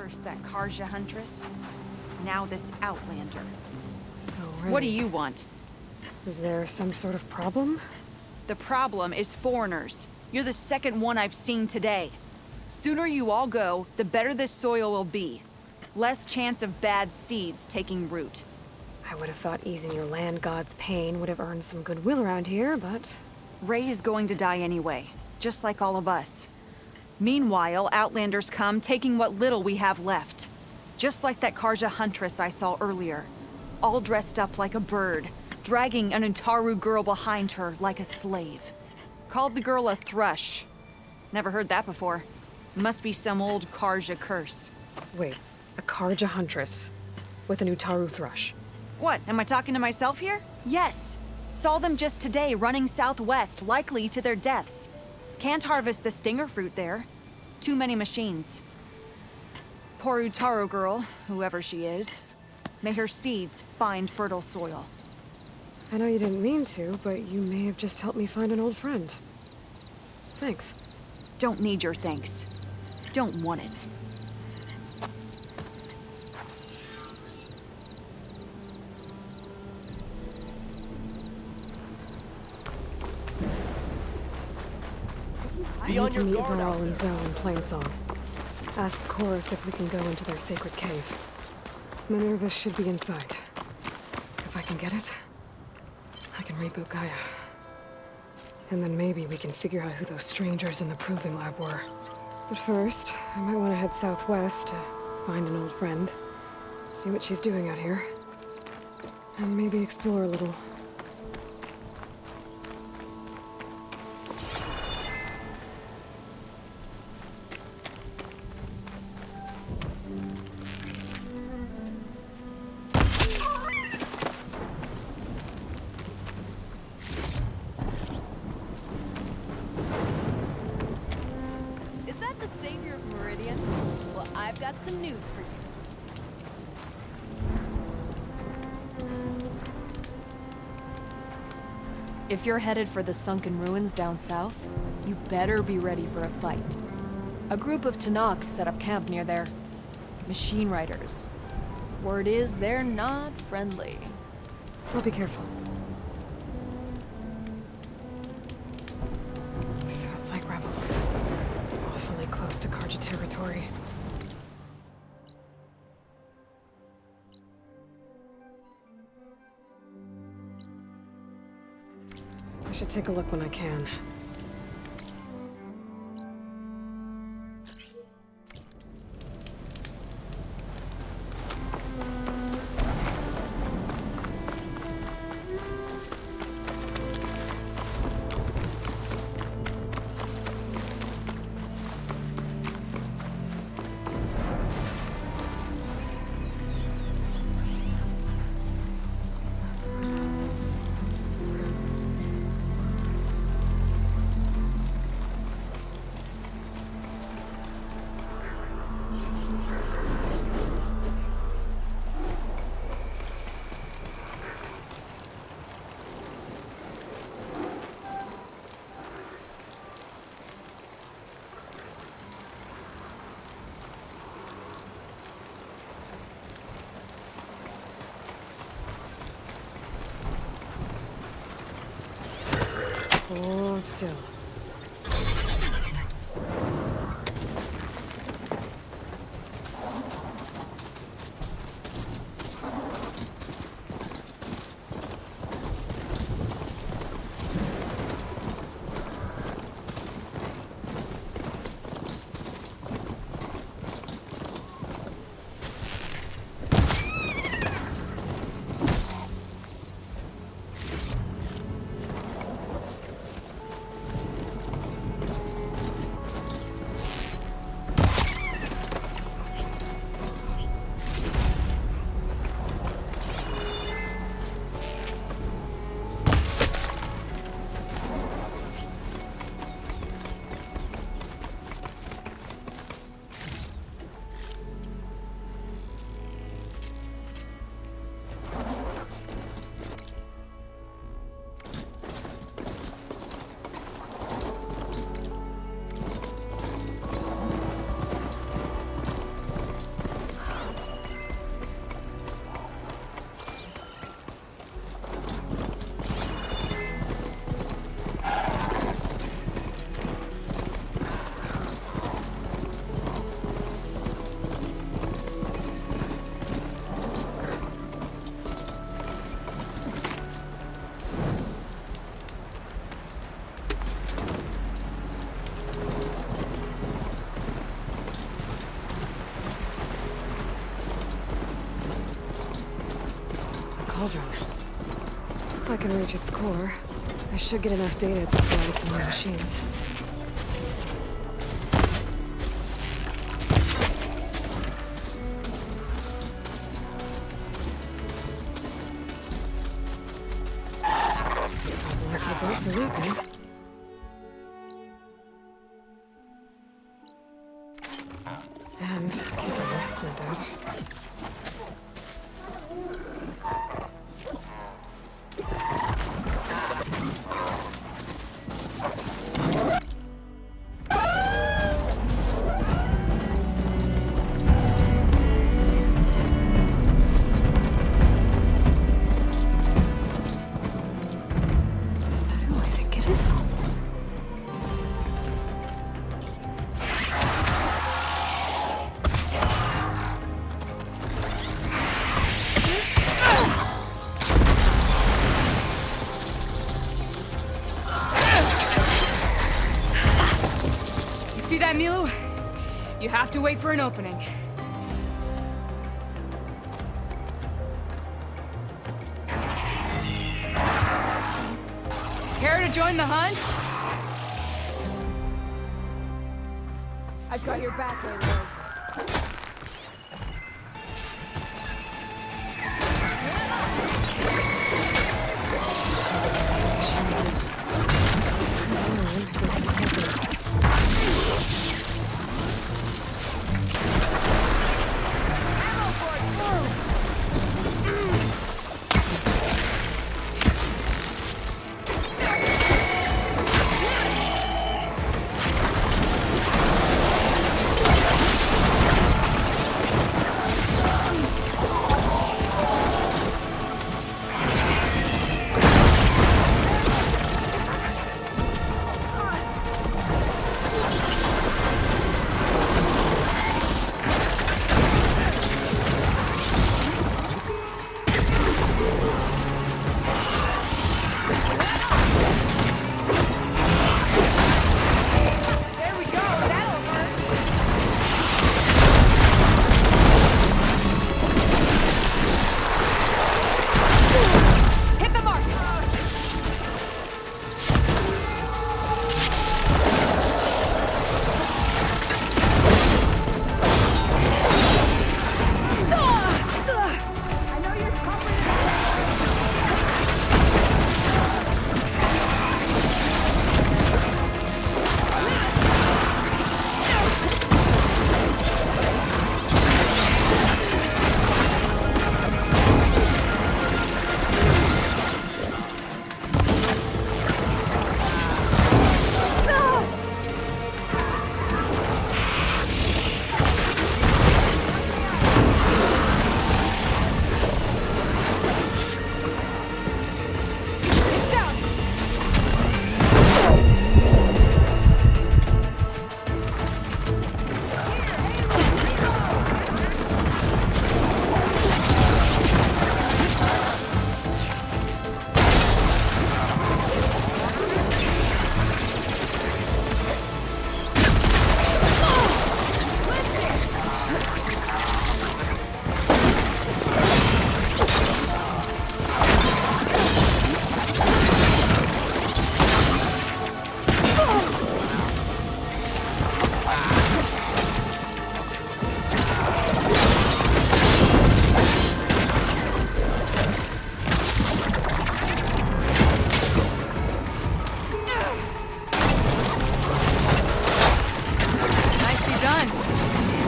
First that Karja huntress, now this Outlander. So, Ray, What do you want? is there some sort of problem? The problem is foreigners. You're the second one I've seen today. Sooner you all go, the better this soil will be. Less chance of bad seeds taking root. I would have thought easing your land god's pain would have earned some goodwill around here, but... Ray is going to die anyway, just like all of us. Meanwhile, Outlanders come, taking what little we have left. Just like that Karja huntress I saw earlier. All dressed up like a bird, dragging an Utaru girl behind her like a slave. Called the girl a thrush. Never heard that before. Must be some old Karja curse. Wait, a Karja huntress with an Utaru thrush. What, am I talking to myself here? Yes. Saw them just today running southwest, likely to their deaths. Can't harvest the stinger fruit there. Too many machines. Poor Utaru girl, whoever she is. May her seeds find fertile soil. I know you didn't mean to, but you may have just helped me find an old friend. Thanks. Don't need your thanks. Don't want it. I need to meet Baral and Zoe in Plainsong. Ask the chorus if we can go into their sacred cave. Minerva should be inside. If I can get it, I can reboot Gaia. And then maybe we can figure out who those strangers in the proving lab were. But first, I might want to head southwest to find an old friend. See what she's doing out here. And maybe explore a little. I've got some news for you. If you're headed for the sunken ruins down south, you better be ready for a fight. A group of Tanakh set up camp near there. Machine riders. Word is they're not friendly. I'll be careful. Sounds like rebels. Awfully close to Karja territory. I should take a look when I can. Hold still. can reach its core, I should get enough data to provide some new machines. There's lots of boat for looping. And keeping, no doubt. See that, Milu? You have to wait for an opening. Care to join the hunt? I've got your back, Lady.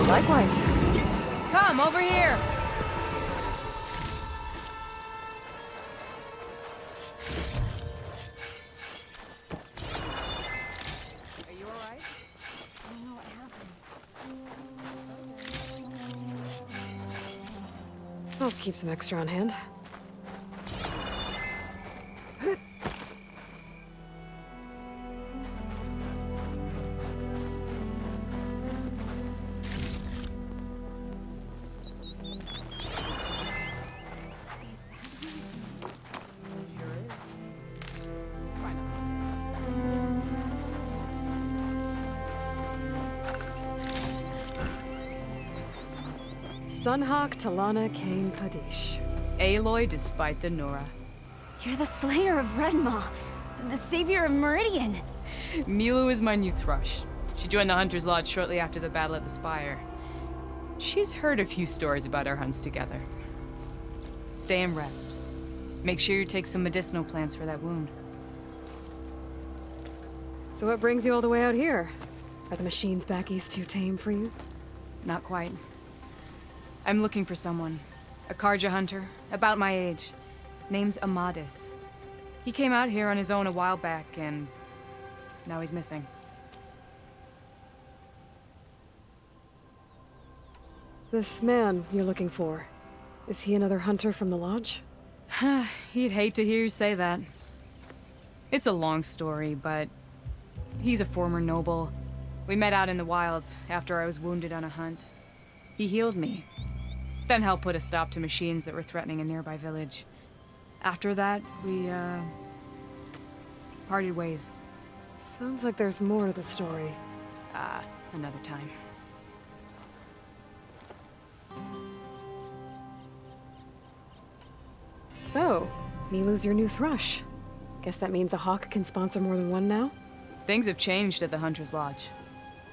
Likewise. Come, over here! Are you alright? I don't know what happened. I'll keep some extra on hand. Sunhawk Talana Kane Padish. Aloy despite the Nora. You're the slayer of Redmaw, the savior of Meridian. Milu is my new thrush. She joined the Hunter's Lodge shortly after the Battle of the Spire. She's heard a few stories about our hunts together. Stay and rest. Make sure you take some medicinal plants for that wound. So what brings you all the way out here? Are the machines back east too tame for you? Not quite. I'm looking for someone. A Karja hunter, about my age. Name's Amadis. He came out here on his own a while back, and now he's missing. This man you're looking for, is he another hunter from the lodge? He'd hate to hear you say that. It's a long story, but he's a former noble. We met out in the wilds after I was wounded on a hunt. He healed me, then helped put a stop to machines that were threatening a nearby village. After that, we, parted ways. Sounds like there's more to the story. Another time. So, Milu's your new thrush. Guess that means a hawk can sponsor more than one now? Things have changed at the Hunter's Lodge.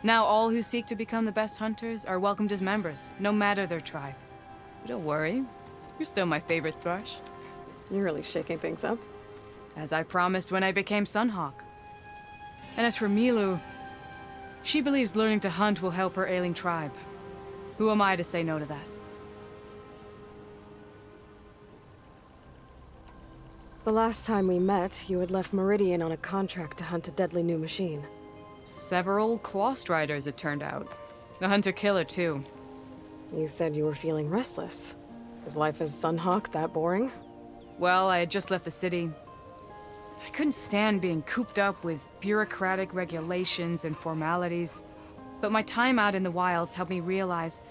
Now all who seek to become the best hunters are welcomed as members, no matter their tribe. But don't worry, you're still my favorite thrush. You're really shaking things up. As I promised when I became Sunhawk. And as for Milu, she believes learning to hunt will help her ailing tribe. Who am I to say no to that? The last time we met, you had left Meridian on a contract to hunt a deadly new machine. Several claw striders, it turned out. A hunter-killer, too. You said you were feeling restless. Was life as Sunhawk that boring? Well, I had just left the city. I couldn't stand being cooped up with bureaucratic regulations and formalities. But my time out in the wilds helped me realize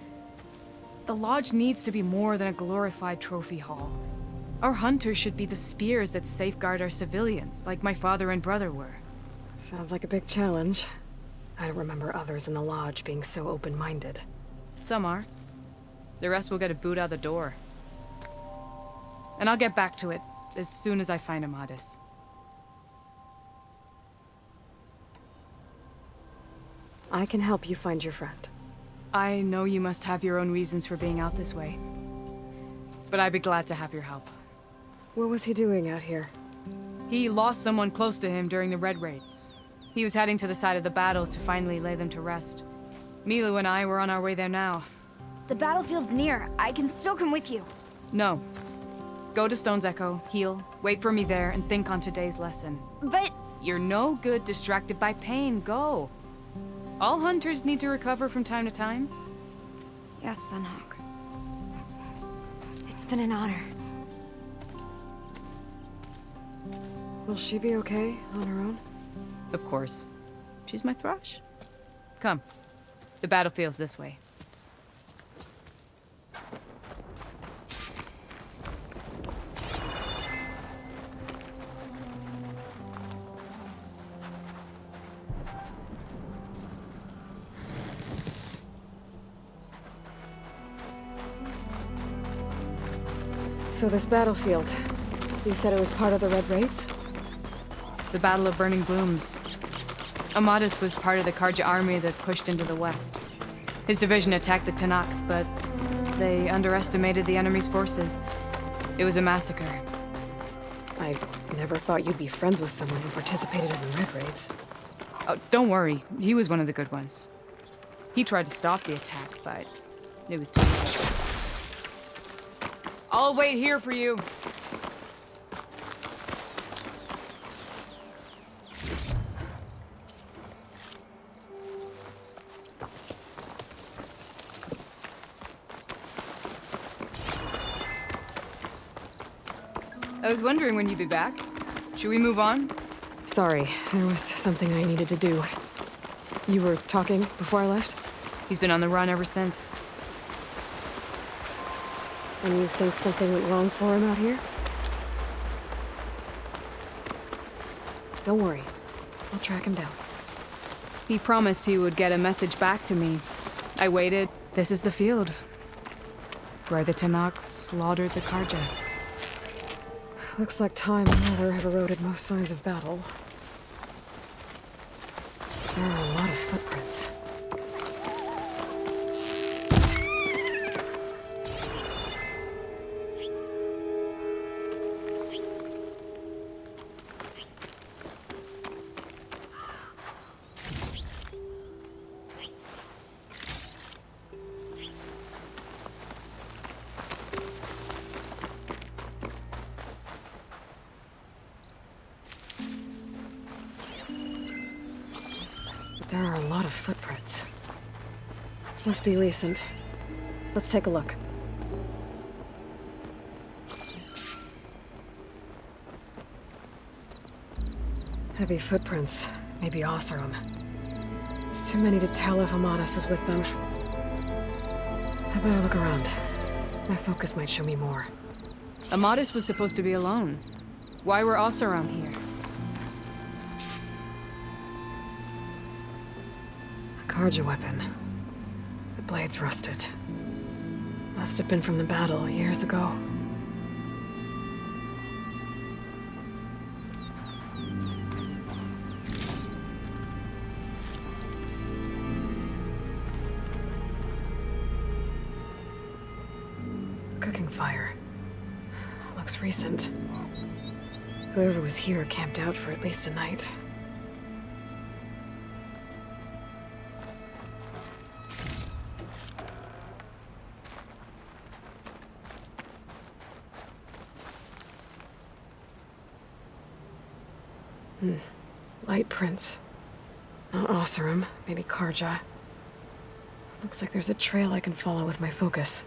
the lodge needs to be more than a glorified trophy hall. Our hunters should be the spears that safeguard our civilians, like my father and brother were. Sounds like a big challenge. I don't remember others in the lodge being so open-minded. Some are. The rest will get a boot out the door. And I'll get back to it as soon as I find Amadis. I can help you find your friend. I know you must have your own reasons for being out this way. But I'd be glad to have your help. What was he doing out here? He lost someone close to him during the Red Raids. He was heading to the side of the battle to finally lay them to rest. Milu and I were on our way there now. The battlefield's near. I can still come with you. No. Go to Stone's Echo, heal, wait for me there, and think on today's lesson. But... You're no good distracted by pain. Go. All hunters need to recover from time to time. Yes, Sunhawk. It's been an honor. Will she be okay on her own? Of course. She's my thrush. Come. The battlefield's this way. So this battlefield, you said it was part of the Red Raids? The Battle of Burning Blooms. Amadis was part of the Karja army that pushed into the west. His division attacked the Tanakh, but they underestimated the enemy's forces. It was a massacre. I never thought you'd be friends with someone who participated in the Red Raids. Oh, don't worry. He was one of the good ones. He tried to stop the attack, but it was too late. I'll wait here for you. I was wondering when you'd be back. Should we move on? Sorry, there was something I needed to do. You were talking before I left? He's been on the run ever since. And you think something went wrong for him out here? Don't worry. I'll track him down. He promised he would get a message back to me. I waited. This is the field. Where the Tanakh slaughtered the Karja. Looks like time and weather have eroded most signs of battle. There are a lot of footprints. There are a lot of footprints. Must be recent. Let's take a look. Heavy footprints. Maybe Oseram. It's too many to tell if Amadas was with them. I better look around. My focus might show me more. Amadas was supposed to be alone. Why were Oseram here? Karja weapon. The blade's rusted. Must have been from the battle years ago. Cooking fire. Looks recent. Whoever was here camped out for at least a night. Light prints. Not Oseram, maybe Karja. Looks like there's a trail I can follow with my focus.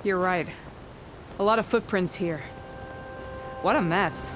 You're right. A lot of footprints here. What a mess.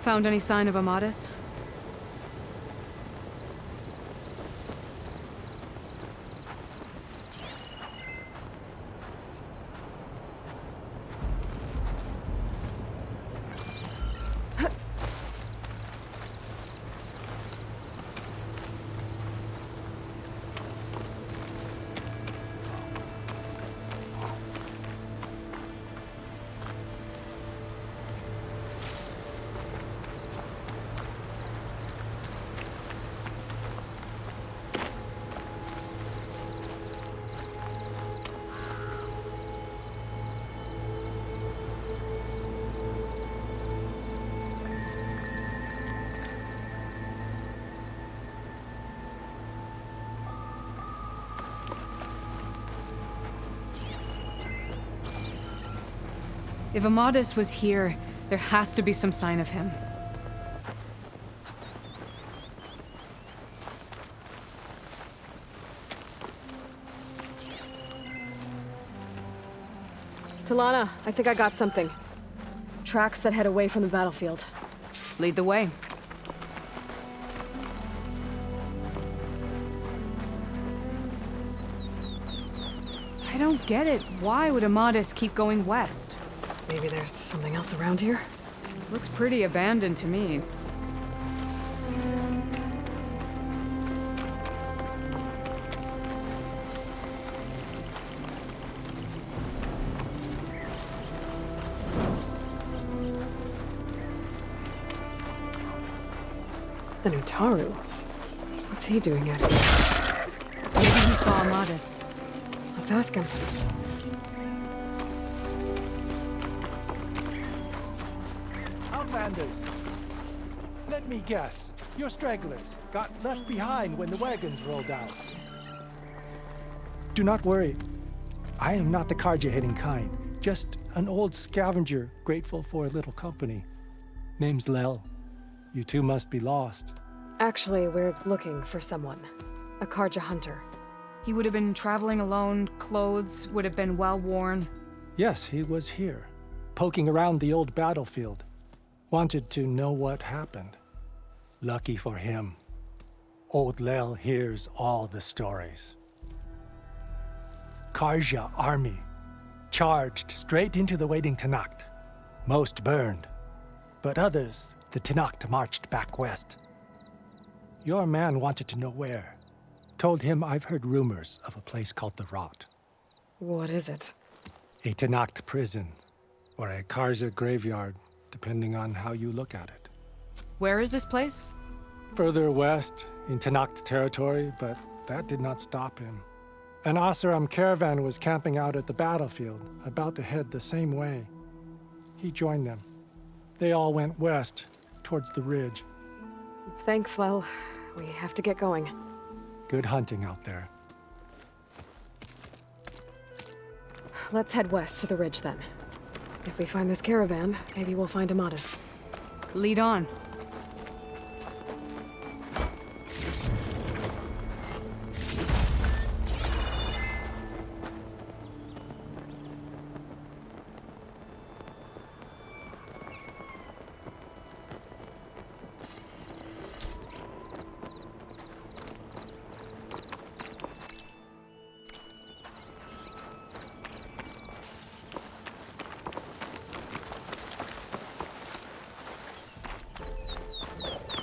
Found any sign of Amadas? If Amadas was here, there has to be some sign of him. Talana, I think I got something. Tracks that head away from the battlefield. Lead the way. I don't get it. Why would Amadis keep going west? Maybe there's something else around here? Looks pretty abandoned to me. An Utaru? What's he doing out here? Maybe he saw Amadis. Let's ask him. Outlanders! Let me guess. You're stragglers. Got left behind when the wagons rolled out. Do not worry. I am not the Karja-hating kind. Just an old scavenger grateful for a little company. Name's Lel. You two must be lost. Actually, we're looking for someone. A Karja hunter. He would have been traveling alone, clothes would have been well worn. Yes, he was here, poking around the old battlefield. Wanted to know what happened. Lucky for him, old Lel hears all the stories. Karja army charged straight into the waiting Tanacht. Most burned, but others, the Tanacht marched back west. Your man wanted to know where. Told him I've heard rumors of a place called the Rot. What is it? A Tanacht prison, or a Karja graveyard, depending on how you look at it. Where is this place? Further west, in Tanacht territory, but that did not stop him. An Asaram caravan was camping out at the battlefield, about to head the same way. He joined them. They all went west, towards the ridge. Thanks, Lel. We have to get going. Good hunting out there. Let's head west to the ridge then. If we find this caravan, maybe we'll find Amadis. Lead on.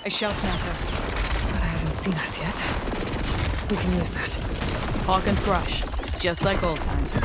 A shell snapper. But hasn't seen us yet. We can use that. Hawk and thrush, just like old times.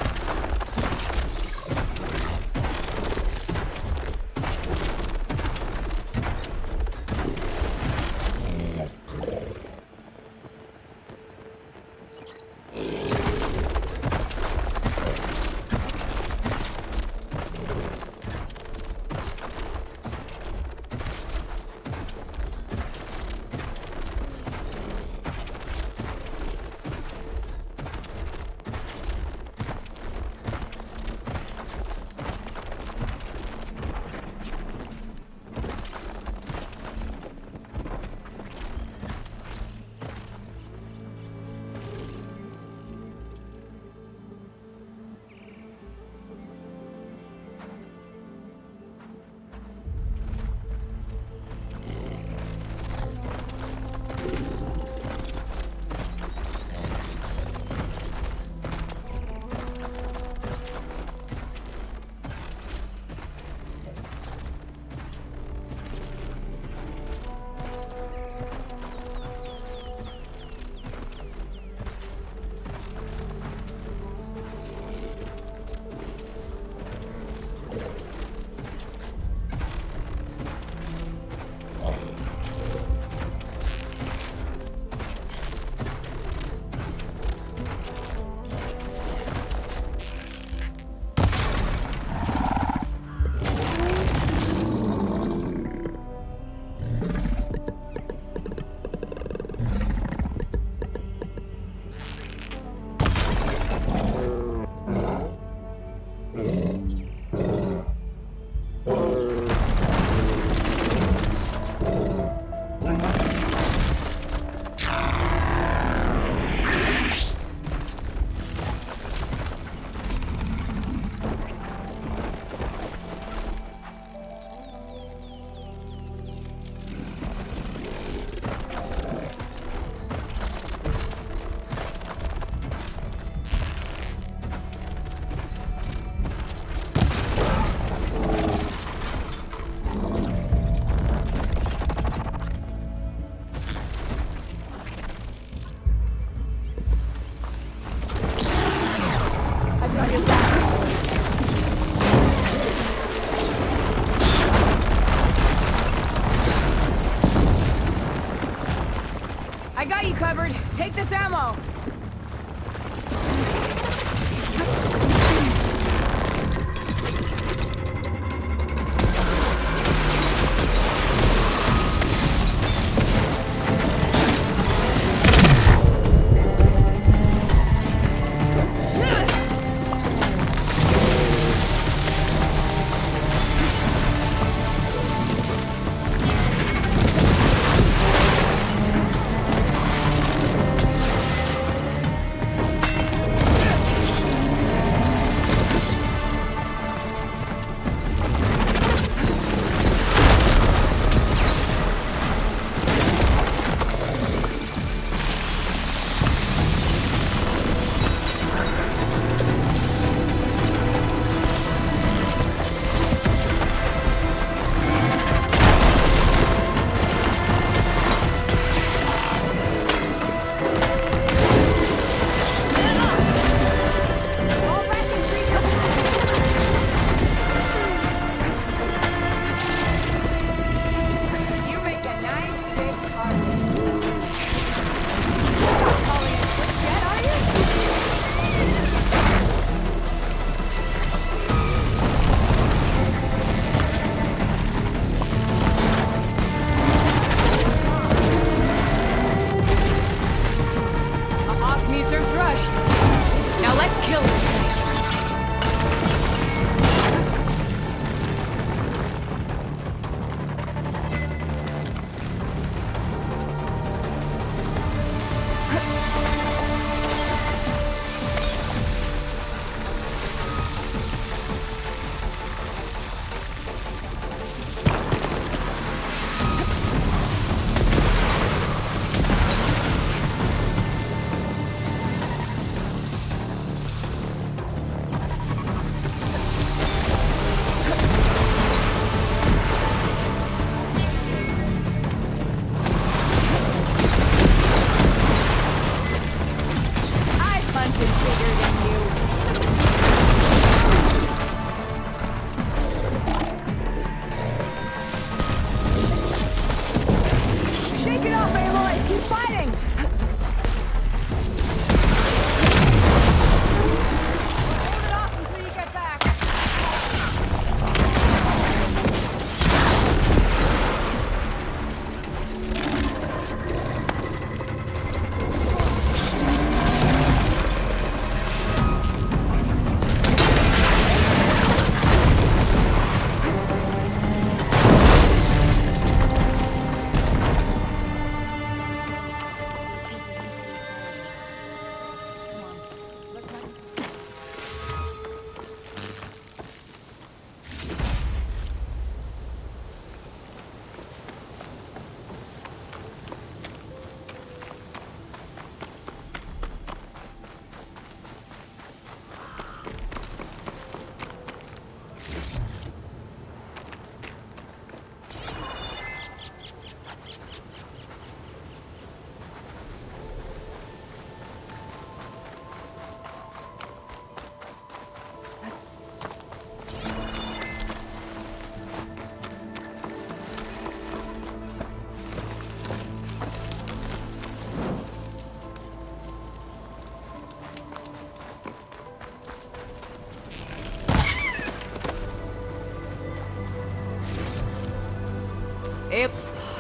I got you covered. Take this ammo.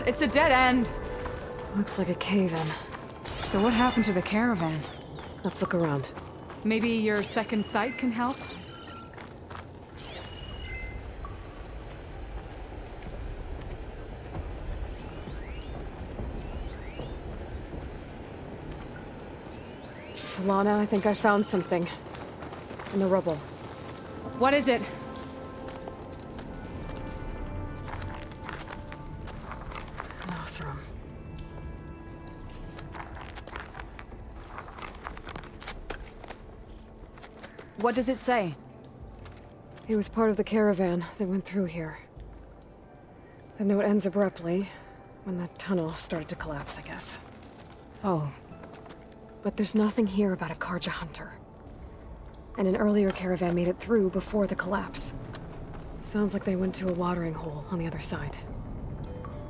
It's a dead end. Looks like a cave-in. So what happened to the caravan? Let's look around. Maybe your second sight can help? Talana, I think I found something. In the rubble. What is it? An Osram. What does it say? He was part of the caravan that went through here. The note ends abruptly, when the tunnel started to collapse, I guess. Oh. But there's nothing here about a Karja hunter. and an earlier caravan made it through before the collapse. Sounds like they went to a watering hole on the other side.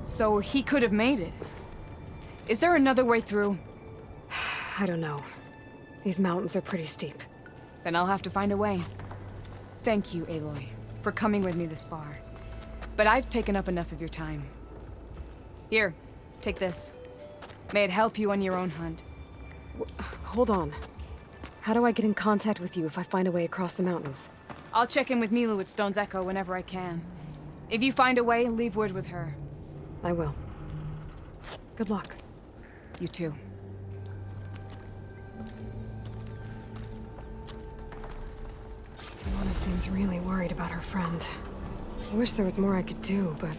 So he could have made it. Is there another way through? I don't know. These mountains are pretty steep. Then I'll have to find a way. Thank you, Aloy, for coming with me this far. But I've taken up enough of your time. Here, take this. May it help you on your own hunt. Hold on. How do I get in contact with you if I find a way across the mountains? I'll check in with Milu at Stone's Echo whenever I can. If you find a way, leave word with her. I will. Good luck. You too. Mona seems really worried about her friend. I wish there was more I could do, but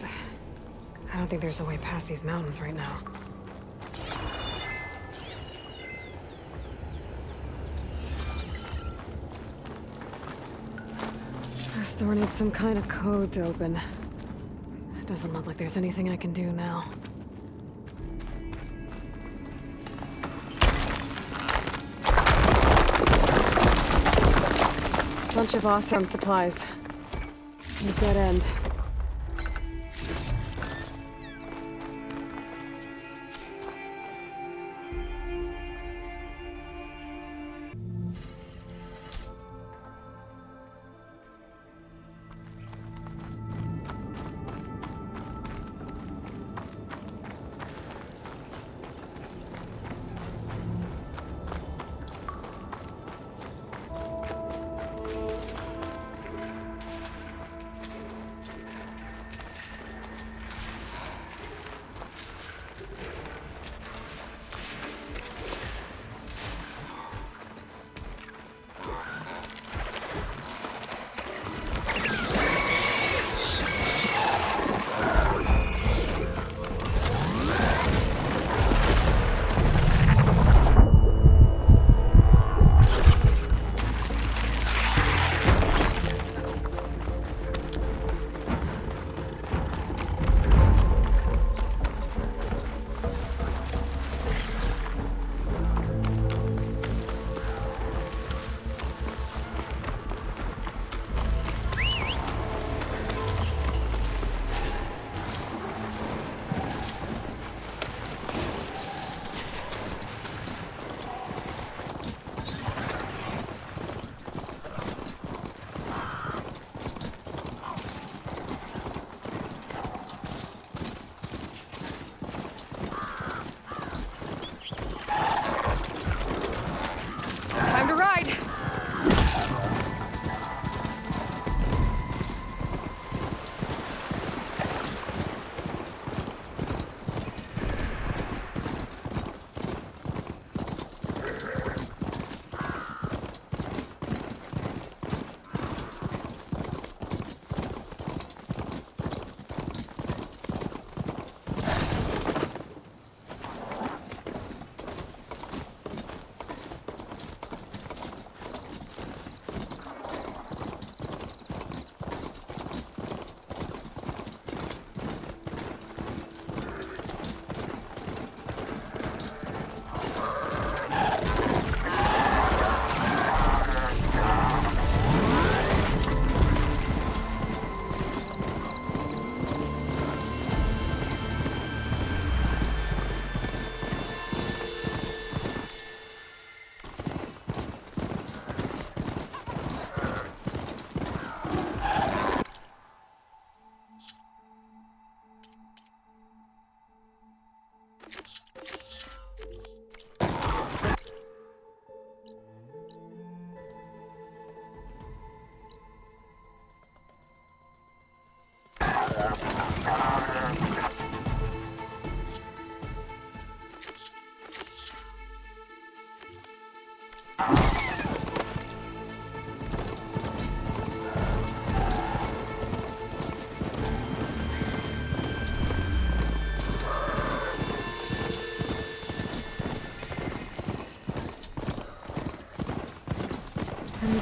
I don't think there's a way past these mountains right now. This door needs some kind of code to open. It doesn't look like there's anything I can do now. Bunch of awesome supplies. A dead end. Time to ride!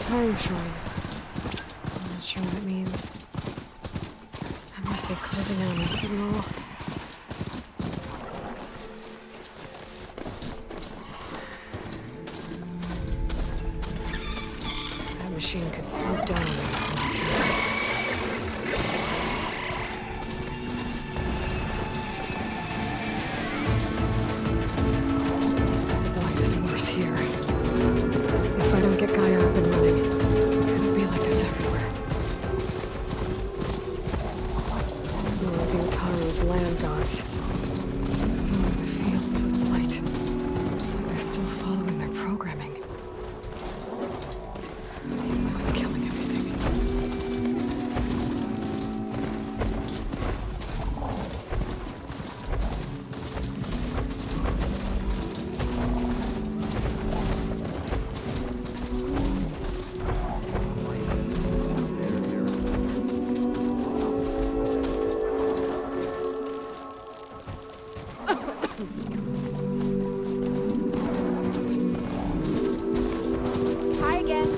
Time shrine. I'm not sure what it means. I must be closing out on a signal. machine could swoop down on me from the cave. The light is worse here. If I don't get Gaia up and running, it'll be like this everywhere. More of Utaro's land gods. Some of the fields with light. It's like they're still following their programming. It's killing everything. Hi again.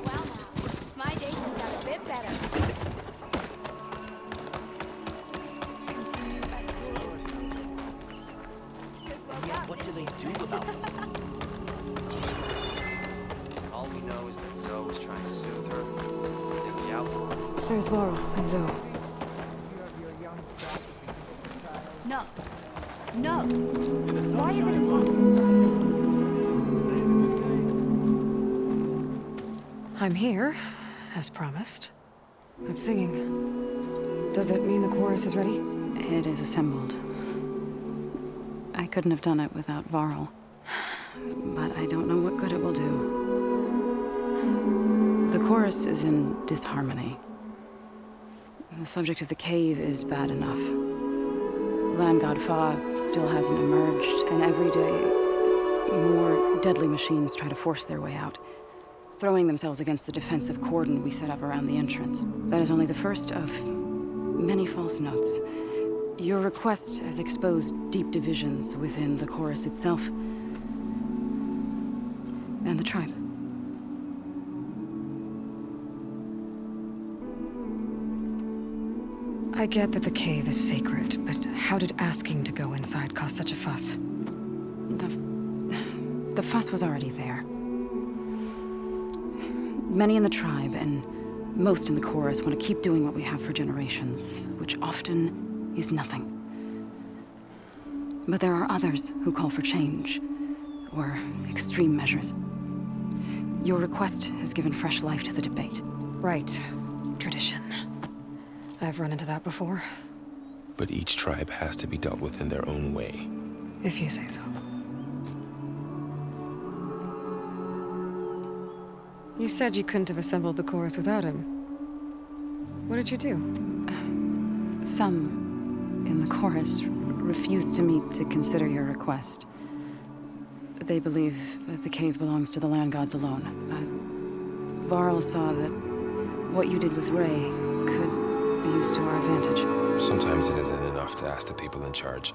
Wow, now. My day just got a bit better. Continue at What do they do about it? All we know is that Zoe was trying to soothe her. Get me out. There's Varl and Zoe. No. No. Why is it impossible? I'm here, as promised. That singing. Does it mean the chorus is ready? It is assembled. I couldn't have done it without Varl. But I don't know what good it will do. The chorus is in disharmony. The subject of the cave is bad enough. Land God Fa still hasn't emerged, and every day more deadly machines try to force their way out, throwing themselves against the defensive cordon we set up around the entrance. That is only the first of many false notes. Your request has exposed deep divisions within the chorus itself and the tribe. I get that the cave is sacred, but how did asking to go inside cause such a fuss? The fuss was already there. Many in the tribe and most in the chorus want to keep doing what we have for generations, which often is nothing. But there are others who call for change, or extreme measures. Your request has given fresh life to the debate. Right. Tradition. I've run into that before. But each tribe has to be dealt with in their own way. If you say so. You said you couldn't have assembled the chorus without him. What did you do? Some in the chorus refused to meet to consider your request. They believe that the cave belongs to the land gods alone. But Varl saw that what you did with Ray could be used to our advantage. Sometimes it isn't enough to ask the people in charge.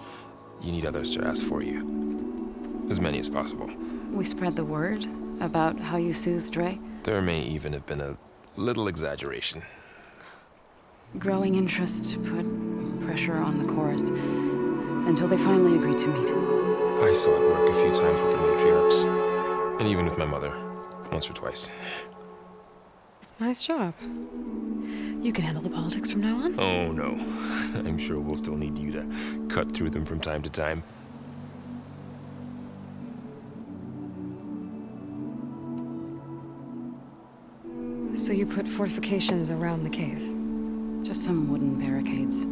You need others to ask for you. As many as possible. We spread the word about how you soothed Ray. There may even have been a little exaggeration. Growing interest put pressure on the chorus until they finally agreed to meet. I saw it work a few times with the matriarchs. And even with my mother. Once or twice. Nice job. You can handle the politics from now on? Oh no. I'm sure we'll still need you to cut through them from time to time. So you put fortifications around the cave? Just some wooden barricades.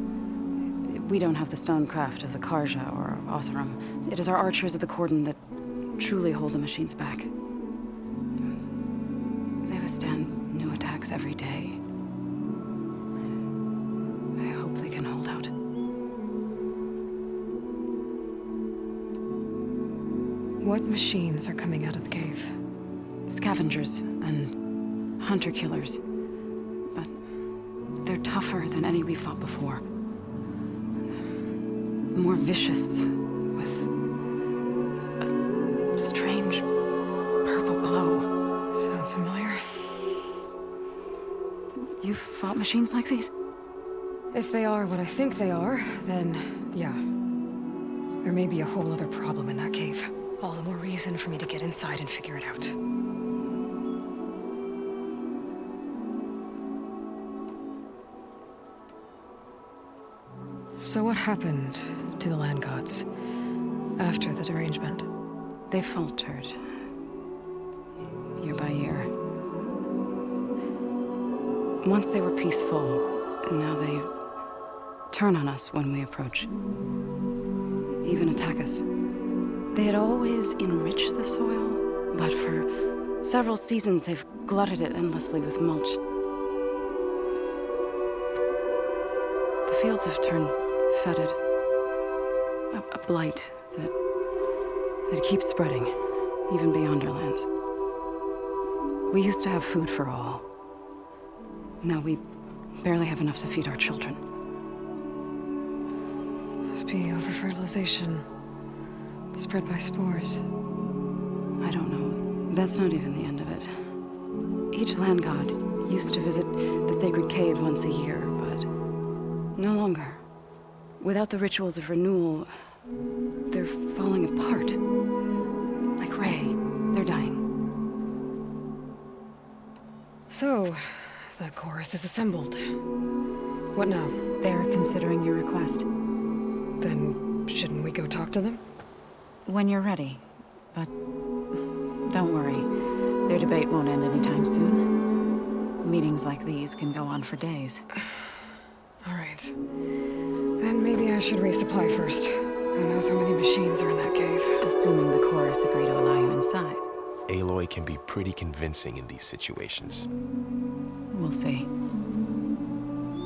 We don't have the stonecraft of the Karja or Oseram. It is our archers of the cordon that truly hold the machines back. They withstand new attacks every day. I hope they can hold out. What machines are coming out of the cave? Scavengers and hunter-killers. But they're tougher than any we fought before. More vicious, with a strange purple glow. Sounds familiar. You've fought machines like these? If they are what I think they are, then yeah. There may be a whole other problem in that cave. All the more reason for me to get inside and figure it out. So what happened to the land gods after the derangement? They faltered. Year by year. Once they were peaceful, and now they turn on us when we approach. Even attack us. They had always enriched the soil, but for several seasons they've glutted it endlessly with mulch. The fields have turned fetid. A blight that keeps spreading, even beyond our lands. We used to have food for all. Now we barely have enough to feed our children. Must be over-fertilization. Spread by spores. I don't know. That's not even the end of it. Each land god used to visit the sacred cave once a year, but no longer. Without the rituals of renewal, they're falling apart. Like Ray, they're dying. So, the chorus is assembled. What now? They're considering your request. Then, shouldn't we go talk to them? When you're ready. But don't worry. Their debate won't end anytime soon. Meetings like these can go on for days. All right. Then maybe I should resupply first. Who knows how many machines are in that cave? Assuming the chorus agree to allow you inside. Aloy can be pretty convincing in these situations. We'll see.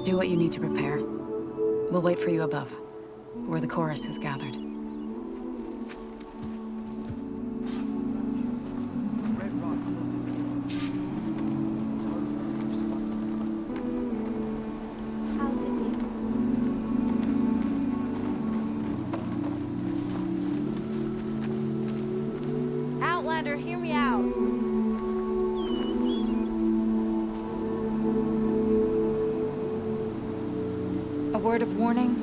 Do what you need to prepare. We'll wait for you above, where the chorus has gathered. Outlander, hear me out. A word of warning.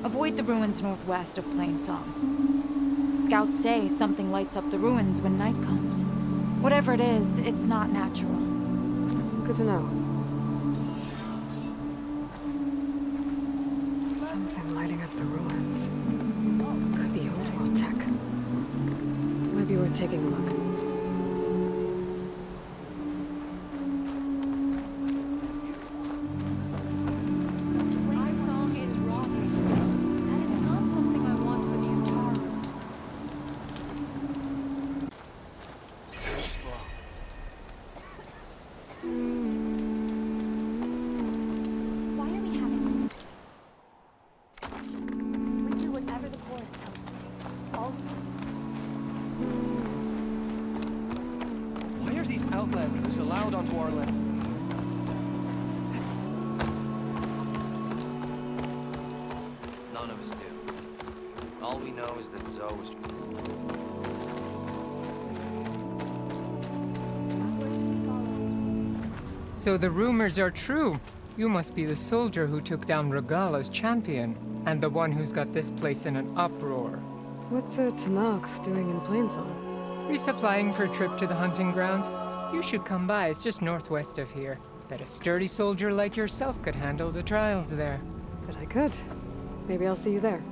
Avoid the ruins northwest of Plainsong. Scouts say something lights up the ruins when night comes. Whatever it is, it's not natural. Good to know. Something lighting up the ruins. Could be old world tech. Might be worth taking a look. Plainsong is rotting. That is not something I want for the entire room. Why are we having this discussion? We do whatever the chorus tells us to. All Why are these outlanders allowed onto our land? None of us do. All we know is that Zoe was... So the rumors are true. You must be the soldier who took down Regala's champion, and the one who's got this place in an uproar. What's a Tanakh doing in Plainsong? Resupplying for a trip to the hunting grounds? You should come by, it's just northwest of here. Bet a sturdy soldier like yourself could handle the trials there. But I could. Maybe I'll see you there.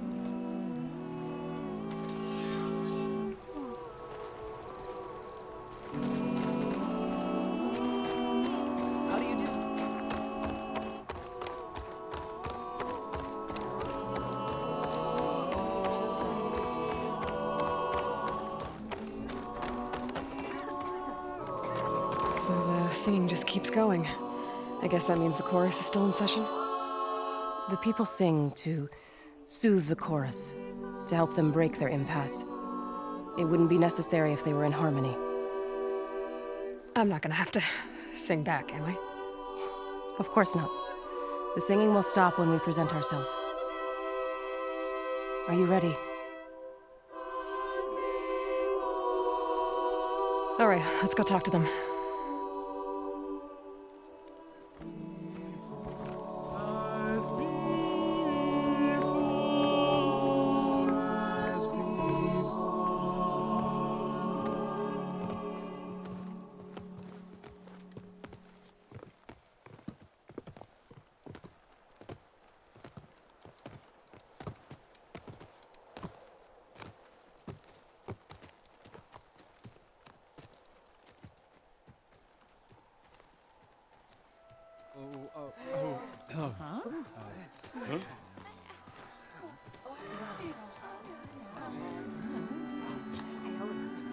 How do you do? So the singing just keeps going. I guess that means the chorus is still in session? The people sing to soothe the chorus, to help them break their impasse. It wouldn't be necessary if they were in harmony. I'm not gonna have to sing back, am I? Of course not. The singing will stop when we present ourselves. Are you ready? All right, let's go talk to them.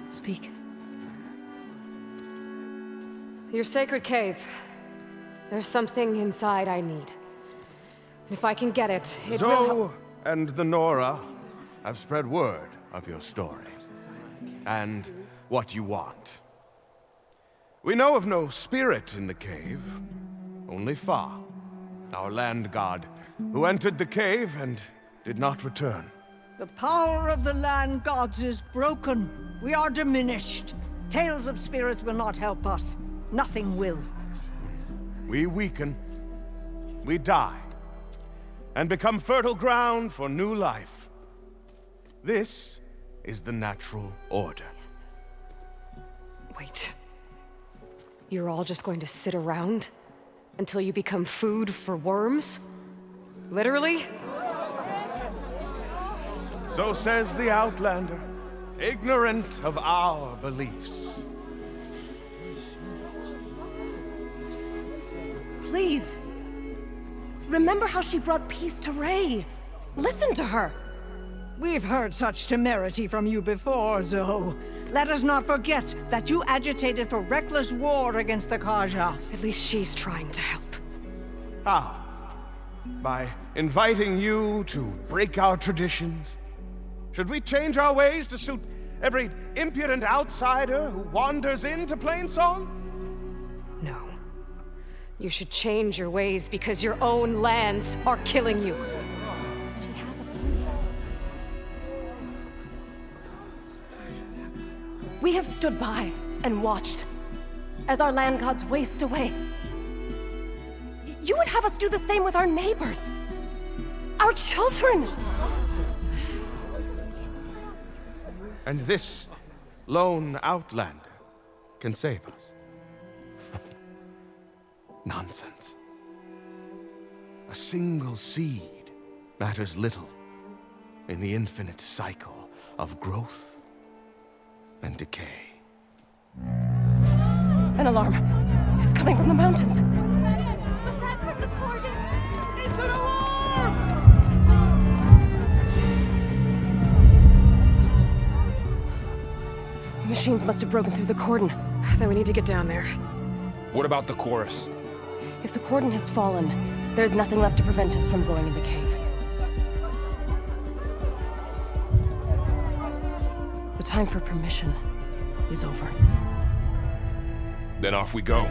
Speak. Your sacred cave. There's something inside I need. If I can get it, it will help. Zoe and the Nora have spread word of your story. And what you want. We know of no spirit in the cave. Only Fa, our land god, who entered the cave and did not return. The power of the land gods is broken. We are diminished. Tales of spirits will not help us. Nothing will. We weaken. We die. And become fertile ground for new life. This is the natural order. Yes. Wait. You're all just going to sit around? Until you become food for worms? Literally? So says the Outlander, ignorant of our beliefs. Please. Remember how she brought peace to Ray. Listen to her. We've heard such temerity from you before, Zoe. Let us not forget that you agitated for reckless war against the Kaja. At least she's trying to help. How? By inviting you to break our traditions? Should we change our ways to suit every impudent outsider who wanders into Plainsong? No. You should change your ways because your own lands are killing you. She has a point. We have stood by and watched as our land gods waste away. You would have us do the same with our neighbors, our children. And this lone outlander can save us. Nonsense. A single seed matters little in the infinite cycle of growth and decay. An alarm. It's coming from the mountains. Was that from the cordon? It's an alarm! Machines must have broken through the cordon. Then we need to get down there. What about the chorus? If the cordon has fallen, there's nothing left to prevent us from going in the cave. The time for permission is over. Then off we go.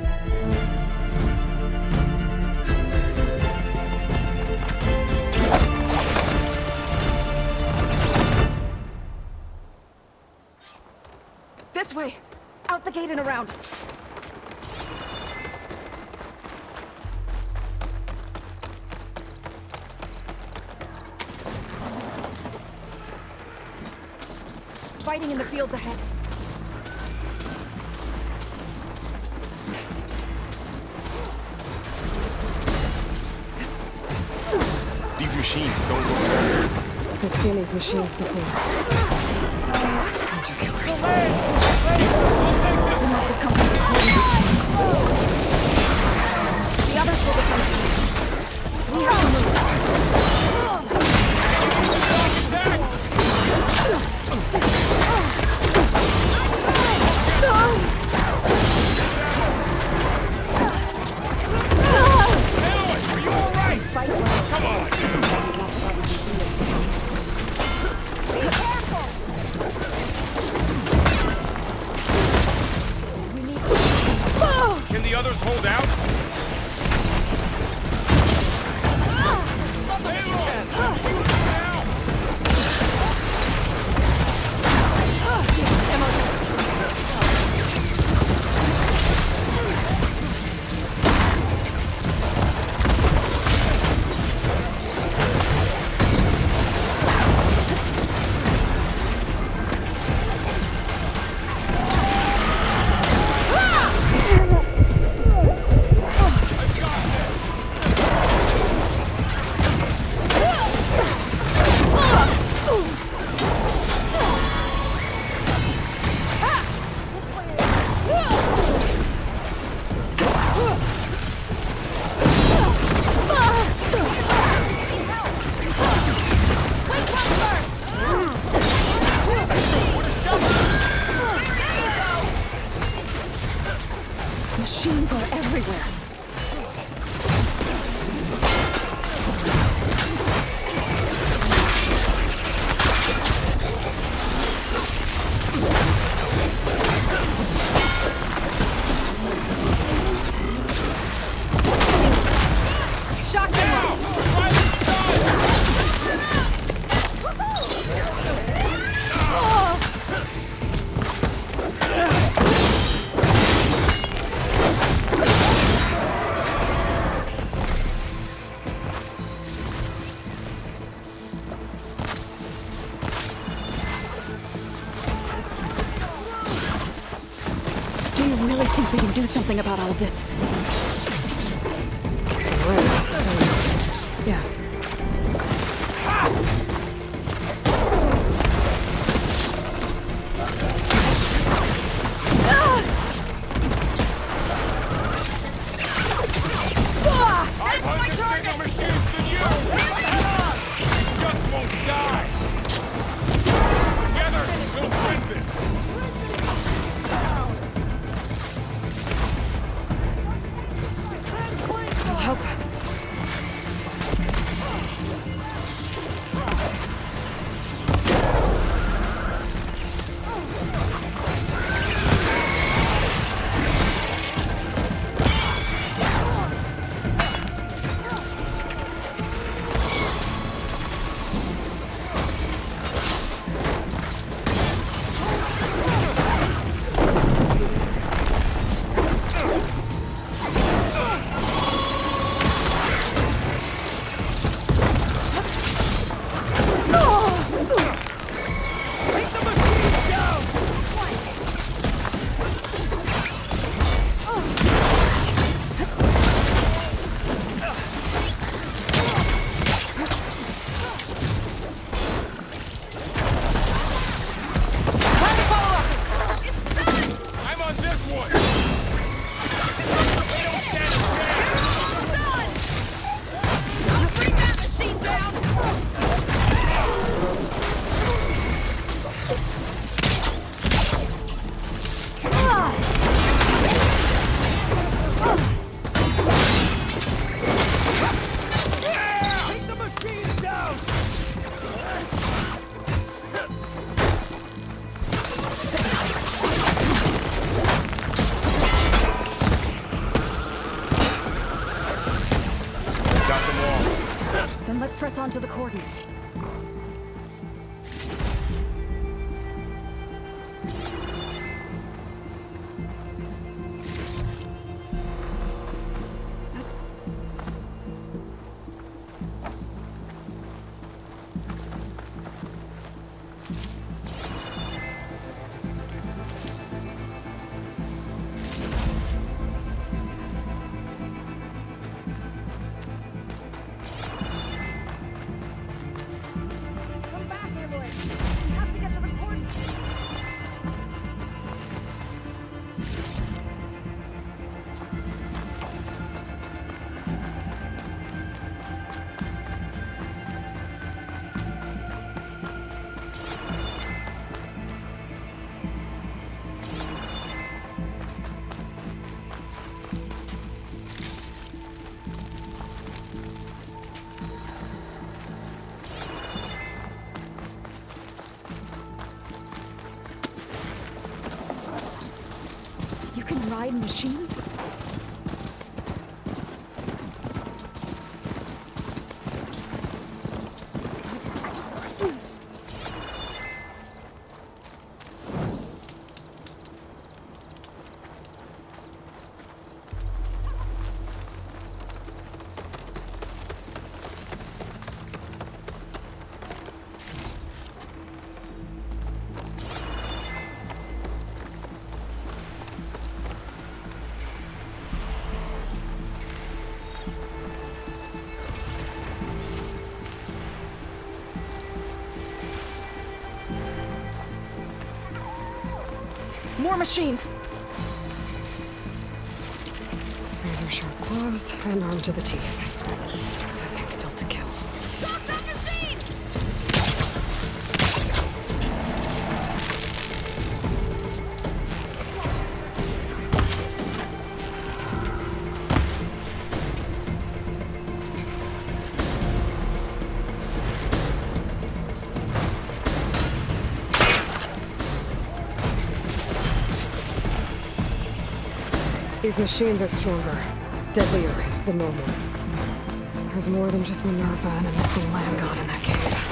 This way! Out the gate and around! Fighting in the fields ahead. These machines don't look... I've seen these machines before. Hunter killers. They must have come from the cordon. The others will become fast. We have to move. Are you all right? Come on! Can the others hold out? Machines are everywhere. Do you really think we can do something about all of this? Yeah. That's my target! Just won't die! Together, we'll win this! This'll help. I'm on this one! They don't stand a chance! Bring that machine down! Take the machine down! Got them all. Then let's press on to the cordon. You can ride machines? More machines! Razor sharp claws and armed to the teeth. That thing's built to kill. Stop that machine! These machines are stronger, deadlier than normal. There's more than just Minerva and a missing land god in that cave.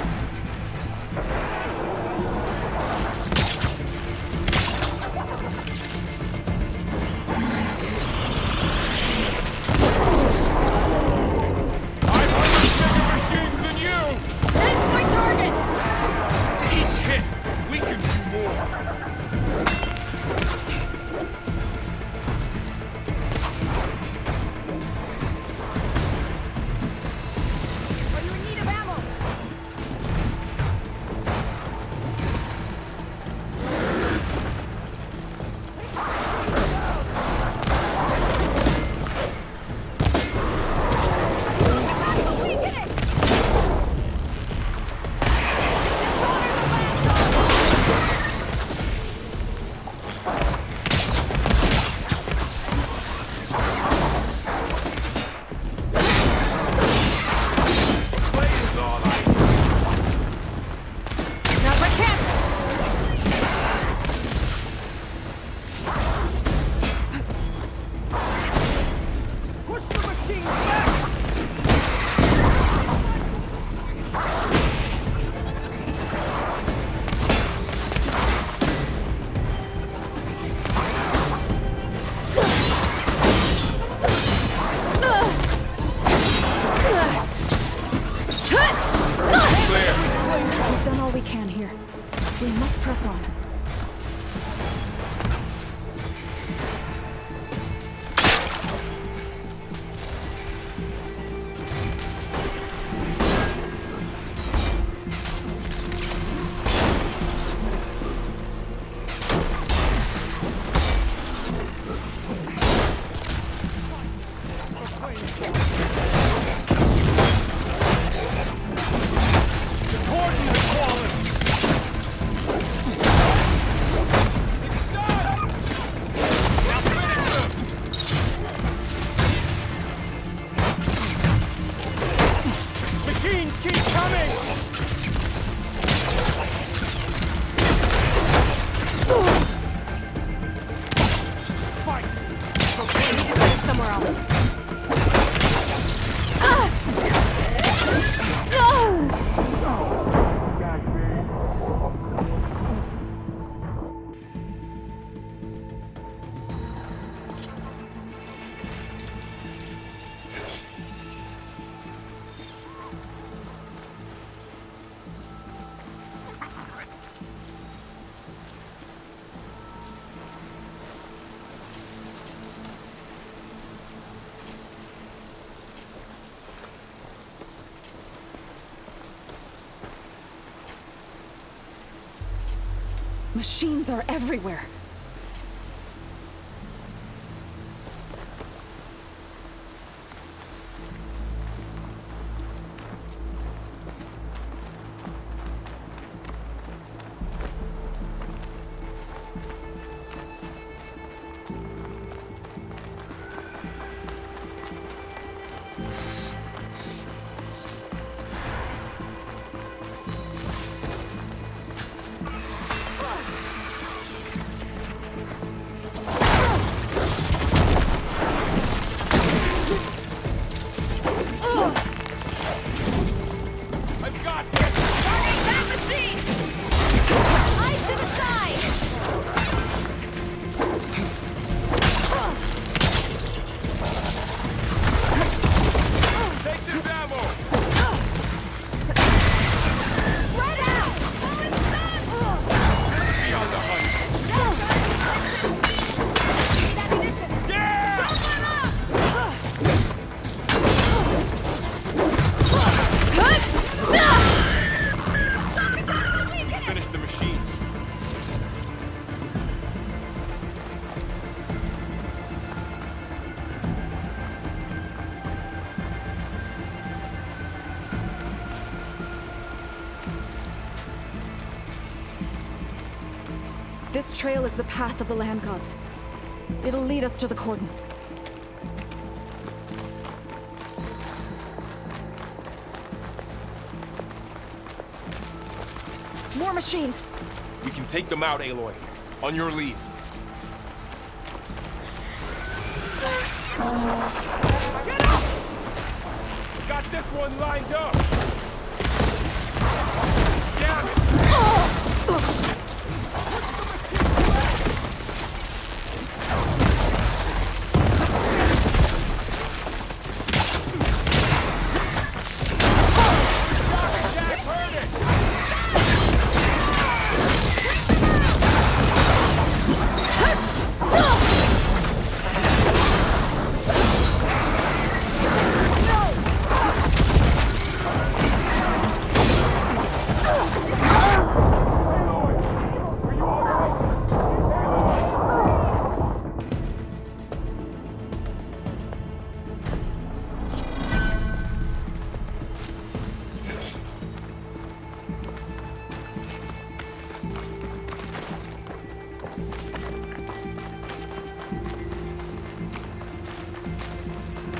Machines are everywhere. This trail is the path of the land gods. It'll lead us to the cordon. More machines! We can take them out, Aloy. On your lead. Got this one lined up! Damn it!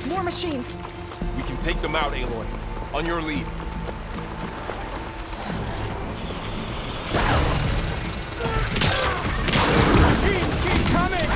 More machines! We can take them out, Aloy. On your lead. Machines keep coming!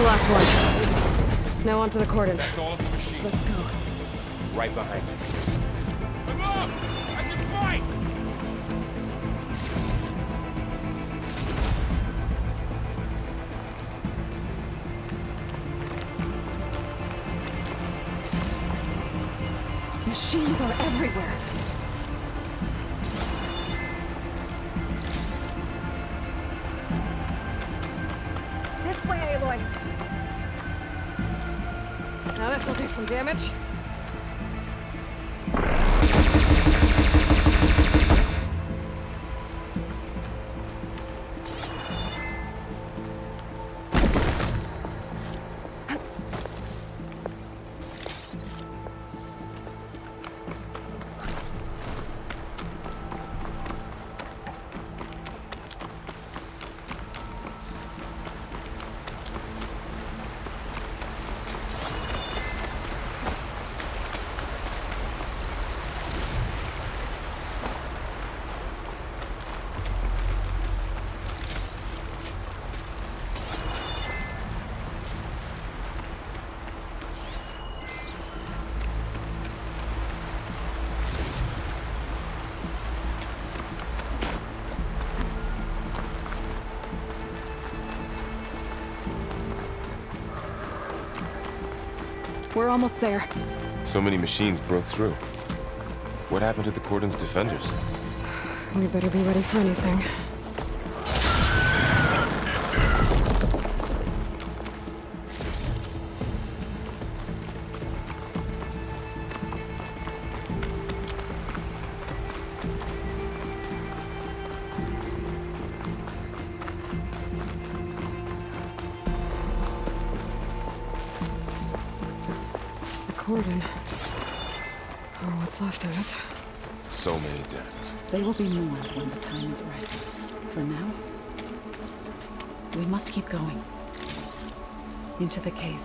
Last one. Now onto the cordon. That's all of the machines. Let's go. Right behind you. Come on! I can fight! Machines are everywhere. This way, Aloy. Now this'll do some damage. We're almost there. So many machines broke through. What happened to the cordon's defenders? We better be ready for anything. cordon. Or what's left of it. So many dead. They will be more when the time is right. For now, we must keep going. Into the cave.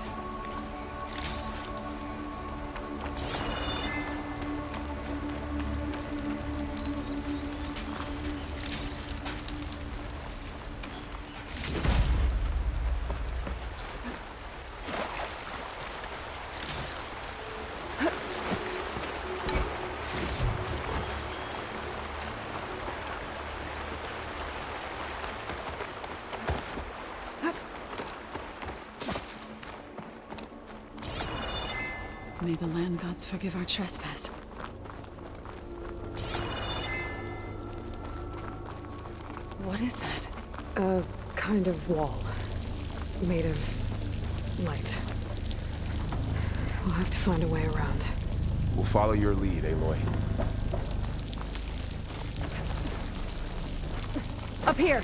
May the land gods forgive our trespass. What is that? A kind of wall. Made of light. We'll have to find a way around. We'll follow your lead, Aloy. Up here!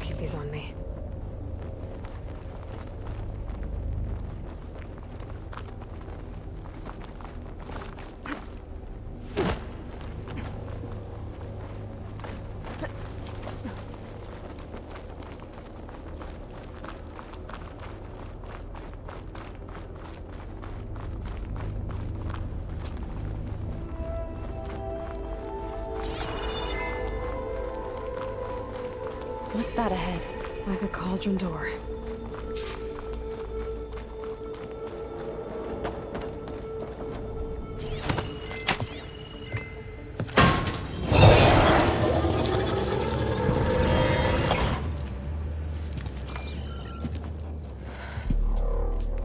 Keep these on me. What's that ahead? Like a cauldron door.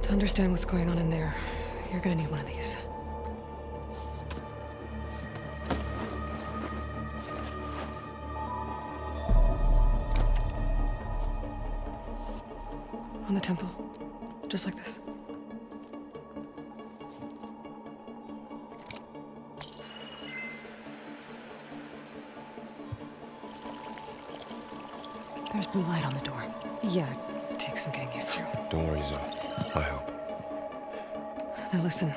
To understand what's going on in there, you're gonna need one of these. On the temple. Just like this. There's blue light on the door. Yeah, it takes some getting used to. Don't worry, Zoe. I help. Now listen.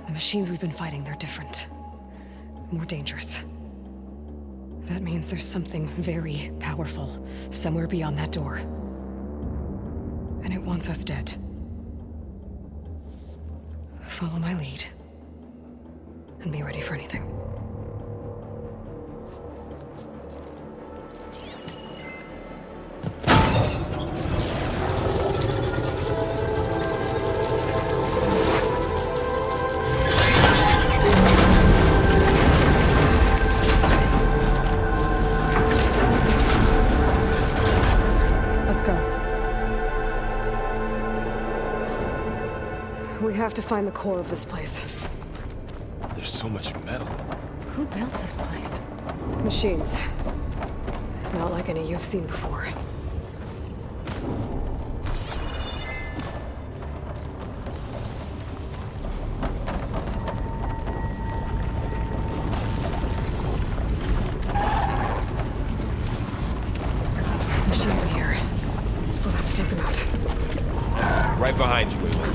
The machines we've been fighting, they're different. More dangerous. That means there's something very powerful somewhere beyond that door. And it wants us dead. Follow my lead. And be ready for anything. Let's go. We have to find the core of this place. There's so much metal. Who built this place? Machines. Not like any you've seen before. Machines in here. We'll have to take them out. Right behind you, Aloy.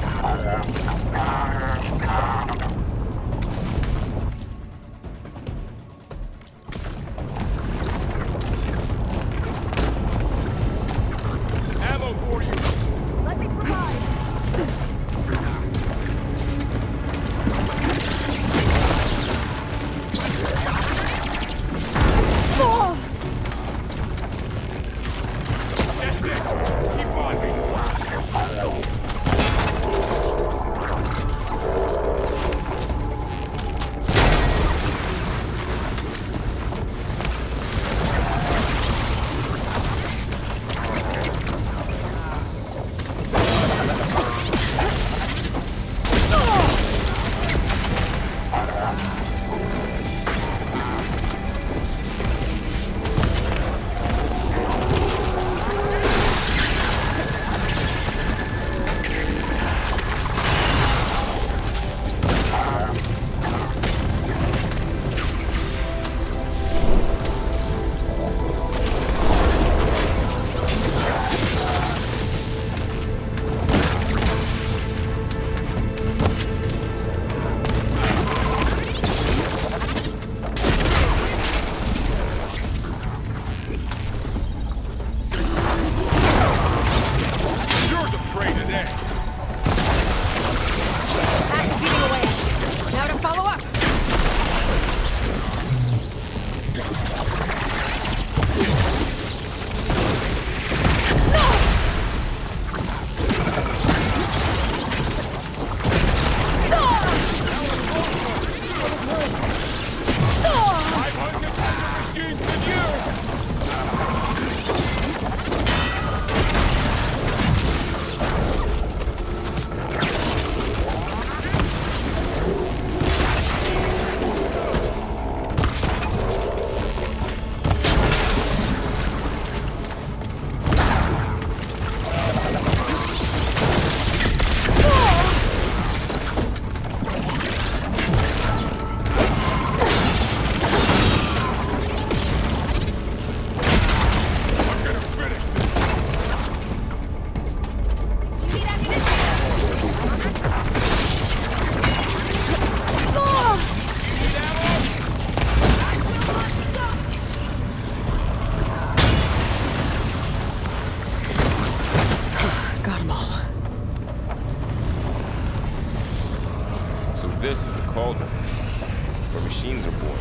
This is a cauldron, where machines are born.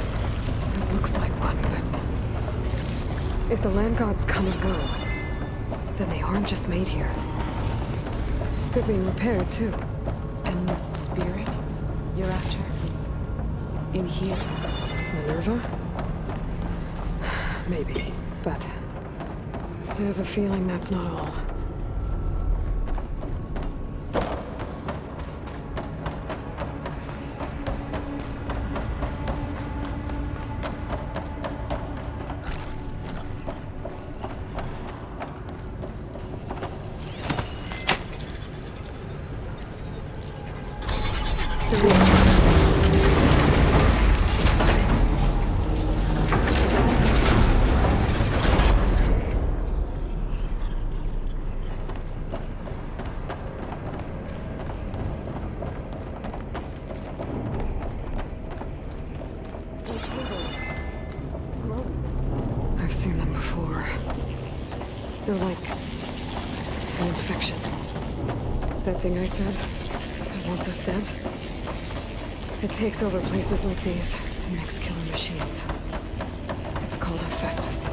It looks like one, but if the land gods come and go, then they aren't just made here. They're being repaired, too. And the spirit you're after is in here? Minerva? Maybe, but I have a feeling that's not all. I've seen them before. They're like an infection. That thing I said that wants us dead? It takes over places like these and makes killer machines. It's called Hephaestus.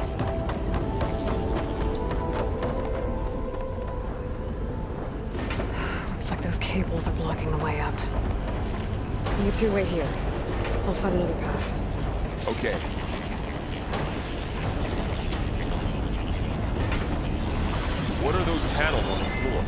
Looks like those cables are blocking the way up. You two wait here. I'll find another path. Okay. What are those panels on the floor?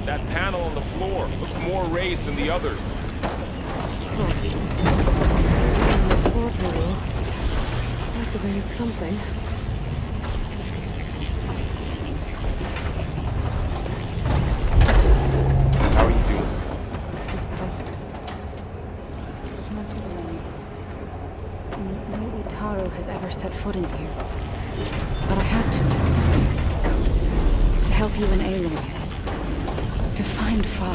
That panel on the floor looks more raised than the others. Stay on this floor panel. Activated something. How are you doing? This place is not alone. Maybe Taro has ever set foot in here. But I had to help you and Aloy. To find Fa.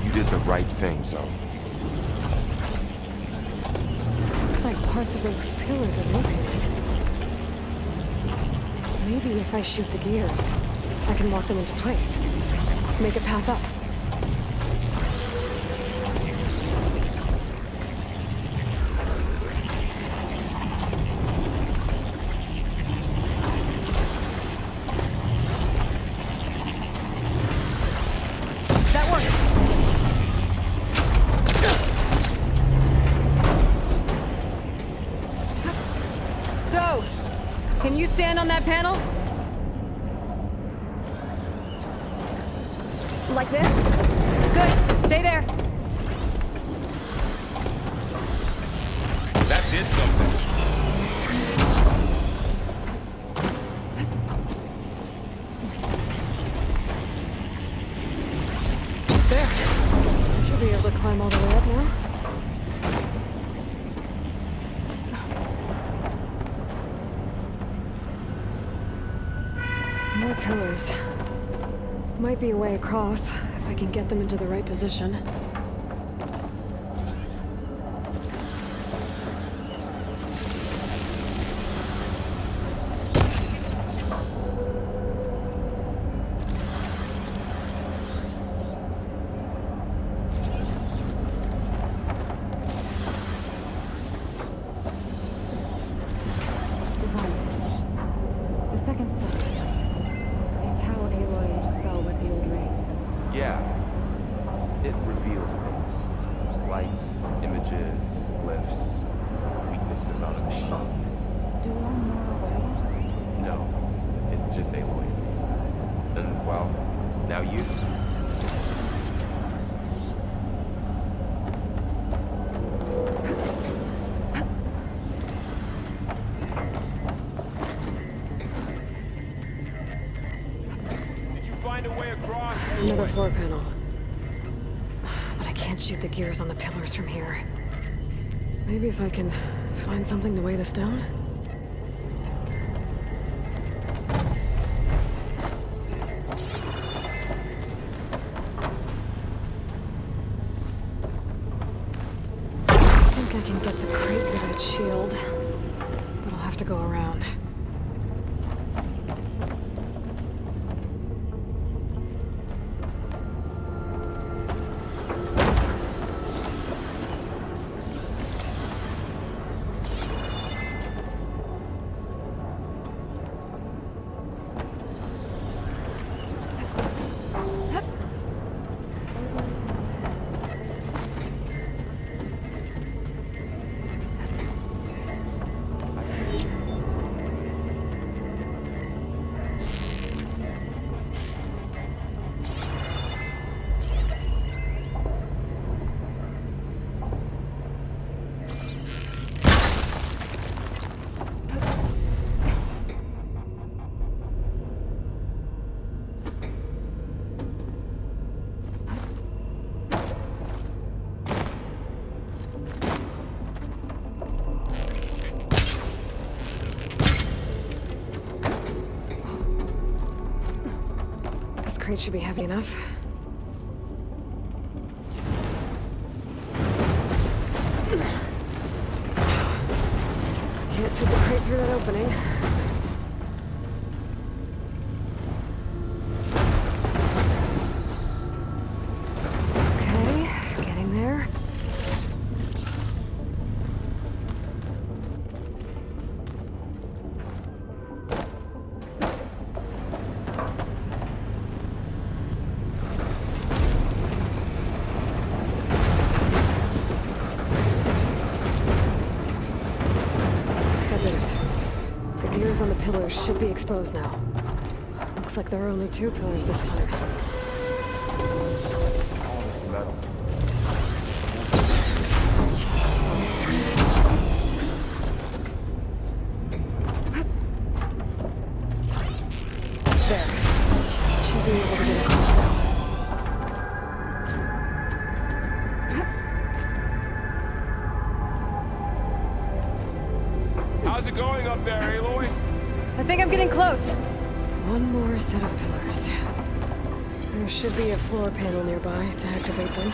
You did the right thing, Zoe. Looks like parts of those pillars are rotating. Maybe if I shoot the gears, I can lock them into place. Make a path up. That works! So, can you stand on that panel? Like this? Good. Stay there. That did something. There. Should be able to climb all the way up now. More pillars. Might be a way across, if I can get them into the right position. The second set. It's how Aloy fell with the old ring. Yeah. It reveals things. Lights, images, glyphs, weaknesses on a machine. Do I know where? No. It's just Aloy. And, well, now you. Another floor panel. But I can't shoot the gears on the pillars from here. Maybe if I can find something to weigh this down? think I can get the crate through that shield, but I'll have to go around. Crate should be heavy enough. Can't fit the crate through that opening. Okay, getting there. On the pillars should be exposed now. Looks like there are only 2 pillars this time. Metal. There. Should be able to get across now. How's it going up there, Aloy? I think I'm getting close. One more set of pillars. There should be a floor panel nearby to activate them.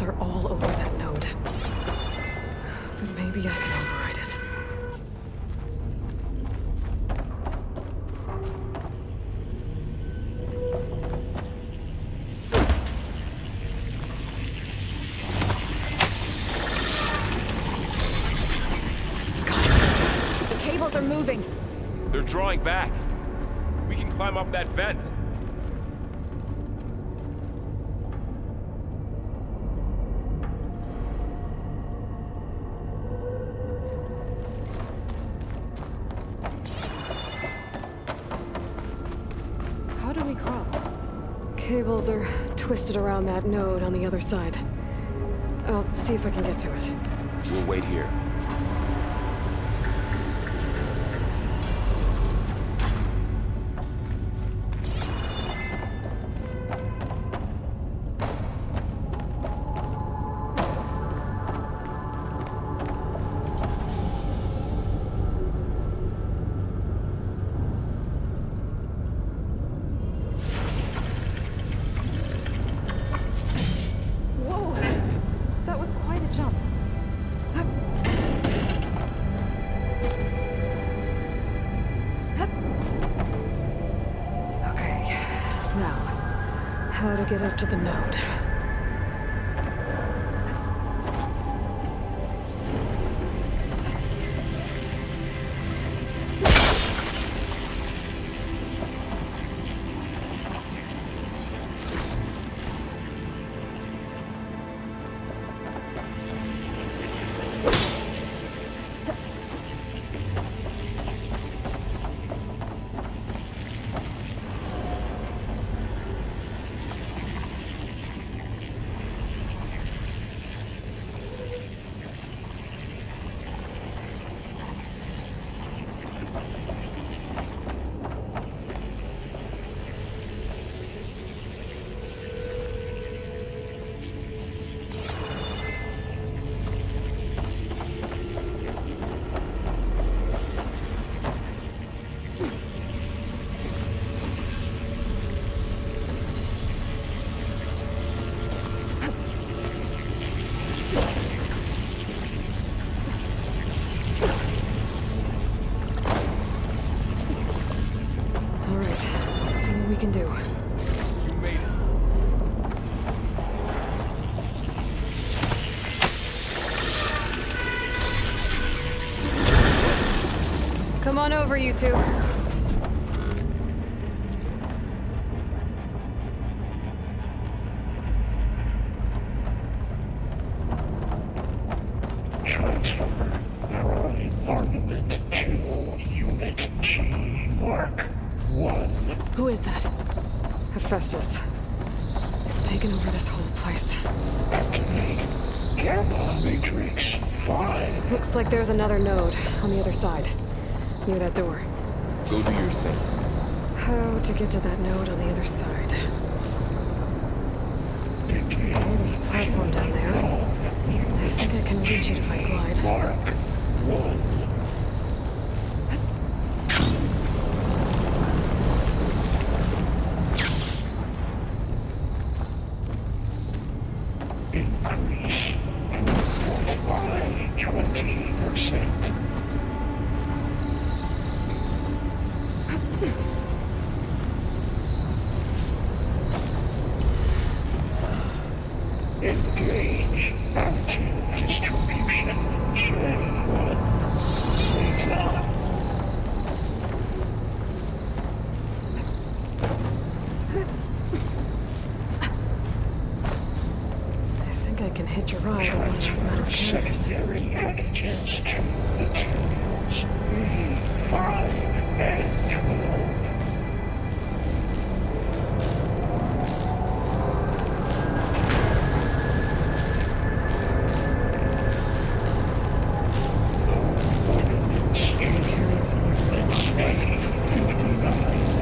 Are all over that node. But maybe I can override it. Got it. The cables are moving. They're drawing back. We can climb up that vent. Cables are twisted around that node on the other side. I'll see if I can get to it. We'll wait here. Now, how to get up to the node. Can do. You made it. Come on over, you two. Transfer Prime Armament to Unit G Mark 1. Who is that? Hephaestus. It's taken over this whole place. Activate Gamma Matrix 5. Looks like there's another node on the other side. Near that door. Go do your thing. How to get to that node on the other side? Oh, there's a platform down there. I think I can reach it if I glide. Mark 1. Increase throughput by 20%. Engage active distribution J1 Zeta. I think I can hitch a ride on one of those metal carriers. Secondary antigens to materials E5 and 12. These carriers are worth a lot of credits.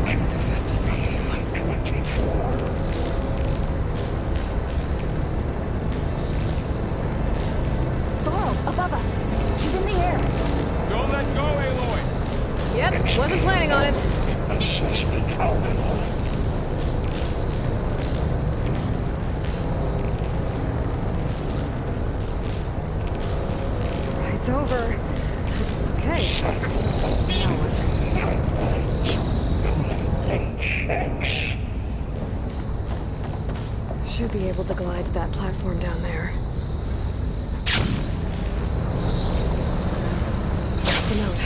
These Hephaestus names are like 24. Below, above us. She's in the air. Don't let go, Aloy. Yep, wasn't planning on it. Assessment outcome. Ride's over. Okay. Now what? Should be able to glide to that platform down there. That's the note.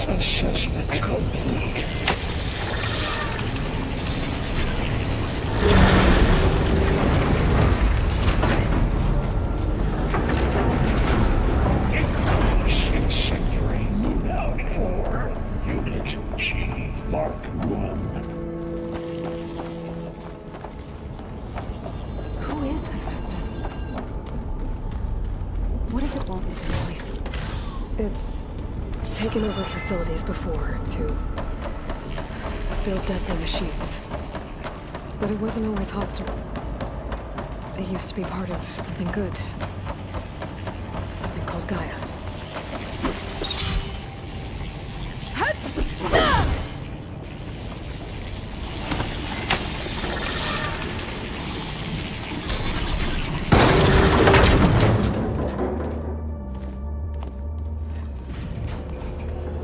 Assessment complete. Increase incendiary loadout for Unit G Mark 1. Who is Hephaestus? What does it want with this place? It's taken over facilities before to build deadly machines. But it wasn't always hostile. It used to be part of something good. Something called Gaia.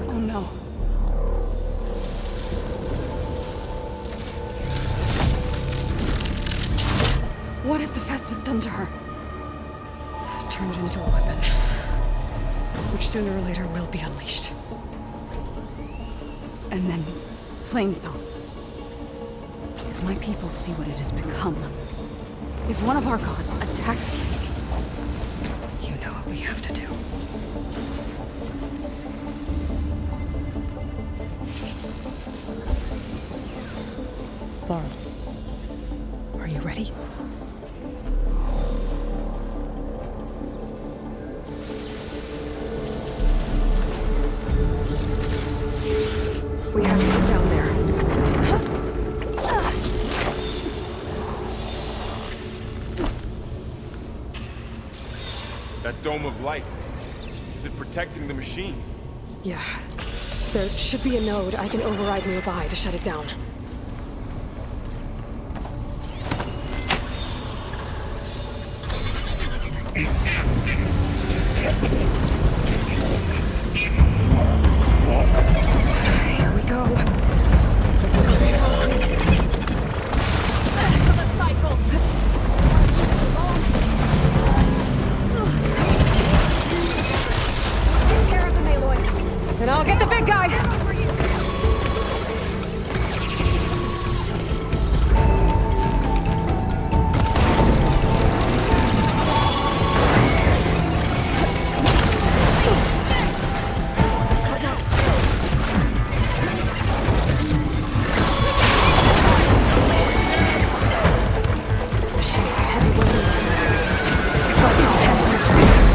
Oh no. has Hephaestus done to her? Turn it into a weapon, which sooner or later will be unleashed. And then, Plainsong. If my people see what it has become, if one of our gods attacks them, you know what we have to do. Laurel, are you ready? We have to get down there. That dome of light. Is it protecting the machine? Yeah. There should be a node I can override nearby to shut it down. Here we go. And I'll get the big guy!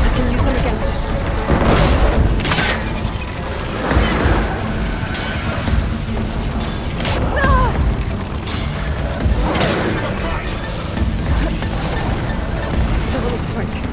I can use them against it. Still in this fight.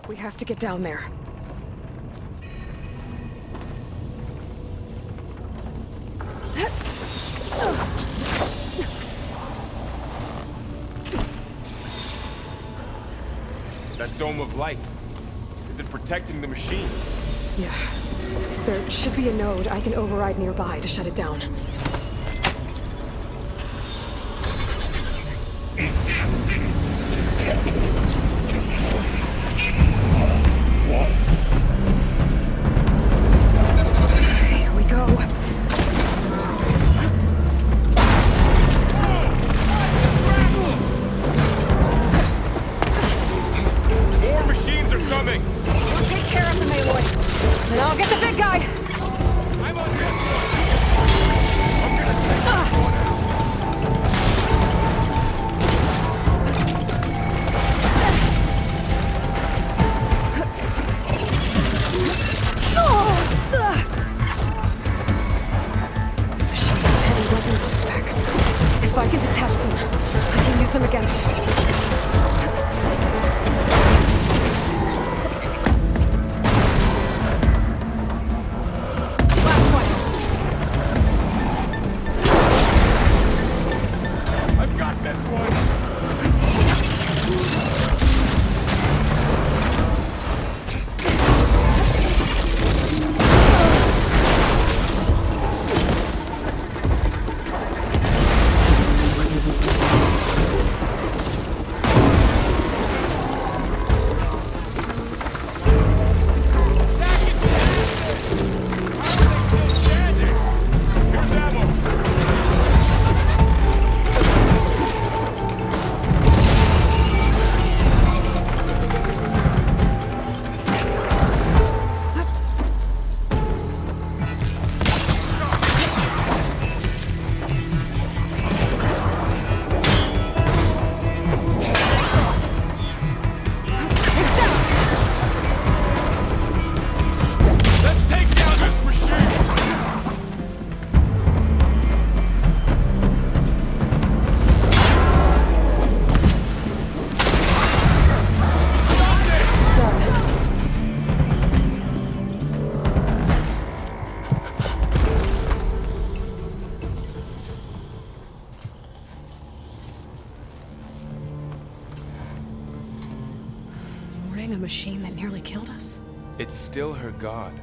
We have to get down there. dome of light. Is it protecting the machine? Yeah. There should be a node I can override nearby to shut it down. Here we go. More machines are coming! We'll take care of them, Aloy. And I'll get the big guy! I'm on this one! I'm gonna take this one out. Machine with heavy weapons on its back. If I can detach them, I can use them against it. Last one. I've got this one! Let's take down this machine! It's done. Boarding a machine that nearly killed us? It's still her god.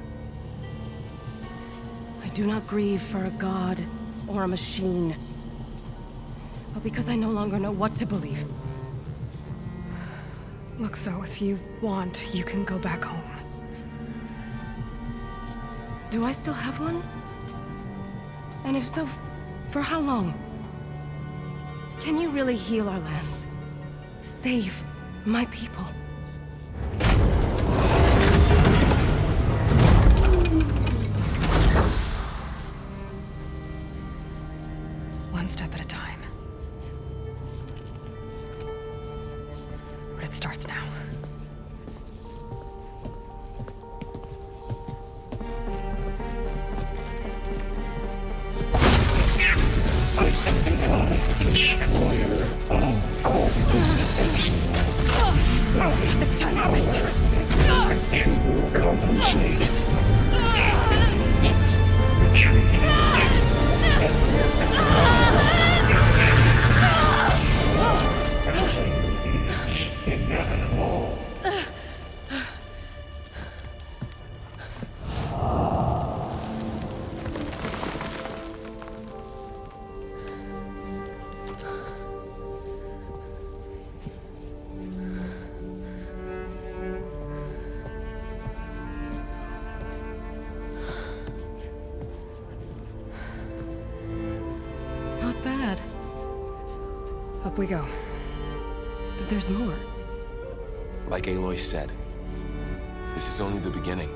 I do not grieve for a god or a machine, but because I no longer know what to believe. Look, so if you want, you can go back home. Do I still have one? And if so, for how long? Can you really heal our lands? Save my people? One step at a time. But it starts now. Destroyer of all It's time to miss this. you will compensate. Retreat. Inevitable. Not bad. Up we go. But there's more. Like Aloy said, this is only the beginning.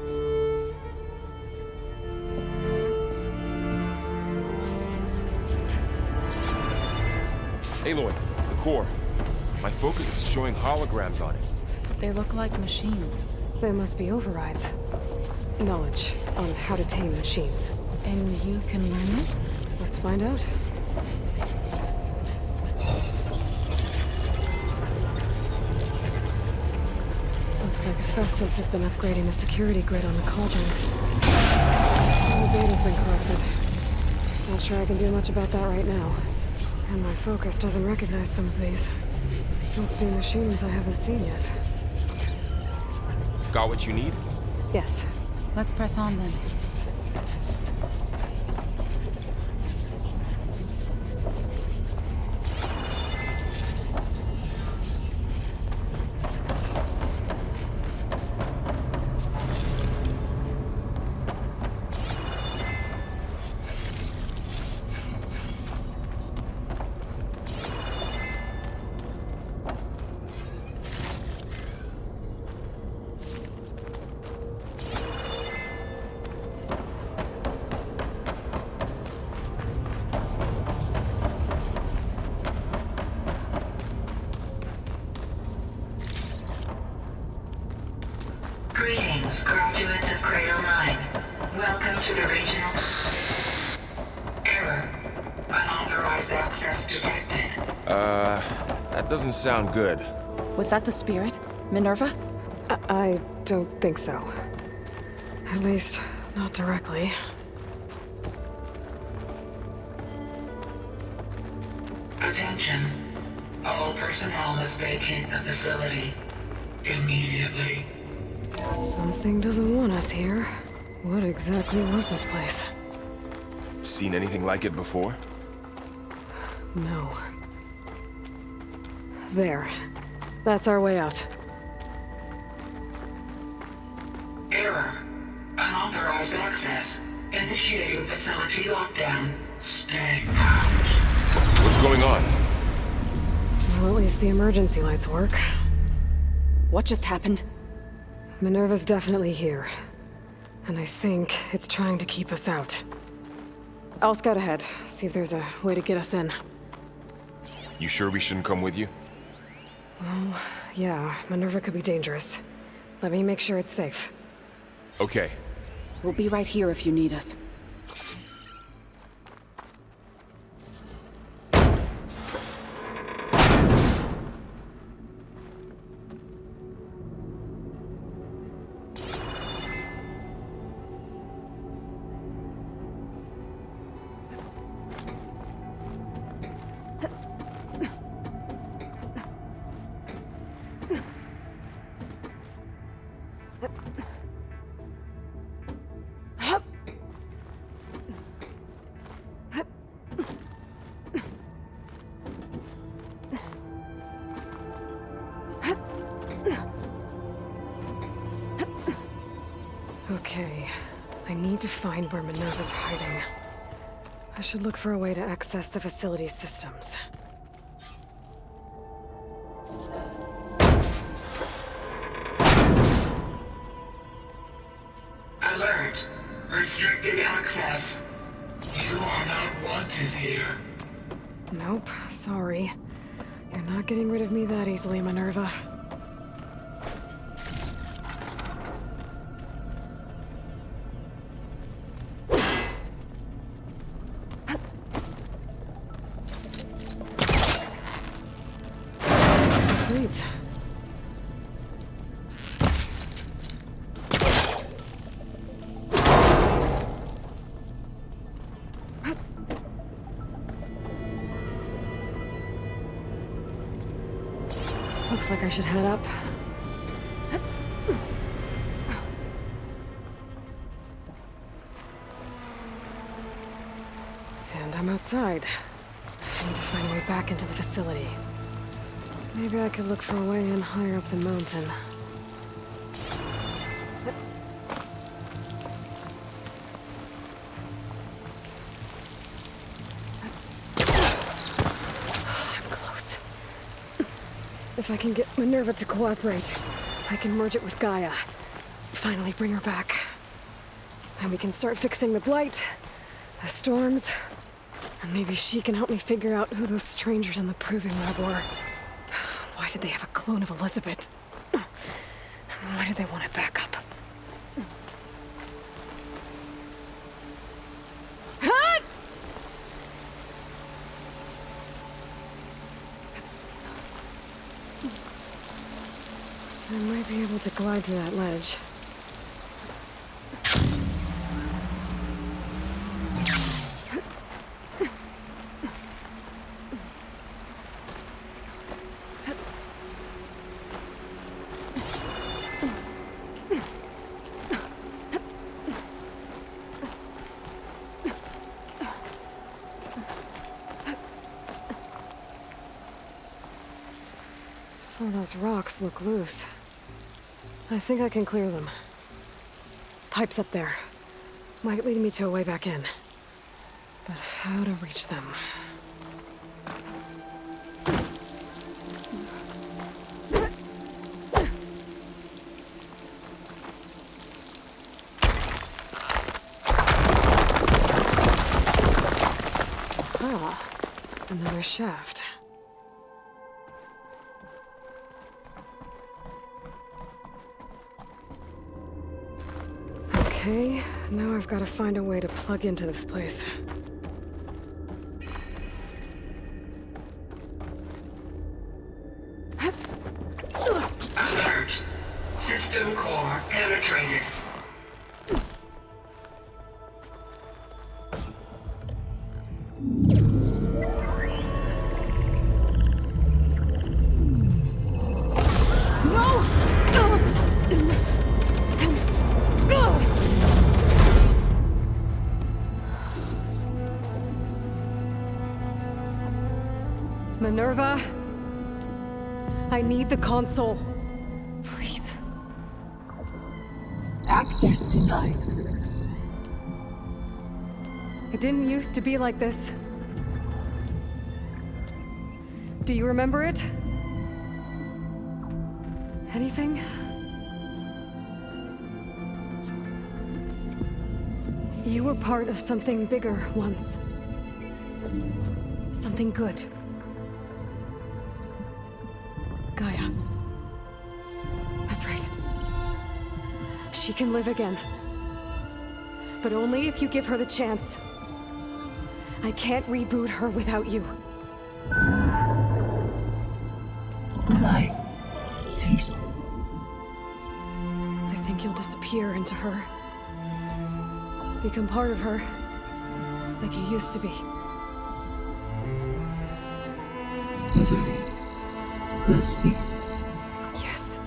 Aloy, the core. My focus is showing holograms on it. They look like machines. They must be overrides. Knowledge on how to tame machines. And you can learn this? Let's find out. Looks like Festus has been upgrading the security grid on the cauldrons. All the data's been corrupted. Not sure I can do much about that right now. And my focus doesn't recognize some of these. Must be machines I haven't seen yet. Got what you need? Yes. Let's press on then. Greetings, graduates of Cradle 9. Welcome to the regional... Error. Unauthorized access detected. That doesn't sound good. Was that the spirit? Minerva? I don't think so. At least, not directly. Attention. All personnel must vacate the facility. Immediately. Something doesn't want us here. What exactly was this place? Seen anything like it before? No. There. That's our way out. Error. Unauthorized access. Initiating facility lockdown. Stay out. What's going on? Well, at least the emergency lights work. What just happened? Minerva's definitely here. And I think it's trying to keep us out. I'll scout ahead, see if there's a way to get us in. You sure we shouldn't come with you? Well, yeah, Minerva could be dangerous. Let me make sure it's safe. Okay. We'll be right here if you need us. Okay, I need to find where Minerva's hiding. I should look for a way to access the facility's systems. Alert. Restricted access. You are not wanted here. Nope, sorry. You're not getting rid of me that easily, Minerva. This leads. Looks like I should head up. And I'm outside. I need to find a way back into the facility. Maybe I could look for a way in higher up the mountain. I'm close. If I can get Minerva to cooperate, I can merge it with Gaia. Finally bring her back. And we can start fixing the blight, the storms, and maybe she can help me figure out who those strangers in the Proving Lab were. Why did they have a clone of Elizabeth? Why did they want it back up? I might be able to glide to that ledge. of those rocks look loose. I think I can clear them. Pipes up there. Might lead me to a way back in. But how to reach them? Ah, another shaft. Okay, now I've got to find a way to plug into this place. Alert. System core penetrated. Minerva, I need the console. Please. Access denied. It didn't used to be like this. Do you remember it? Anything? You were part of something bigger once. Something good. Gaia. That's right. She can live again. But only if you give her the chance. I can't reboot her without you. Light. Cease. I think you'll disappear into her. Become part of her. Like you used to be. Desiree. The cease. Yes.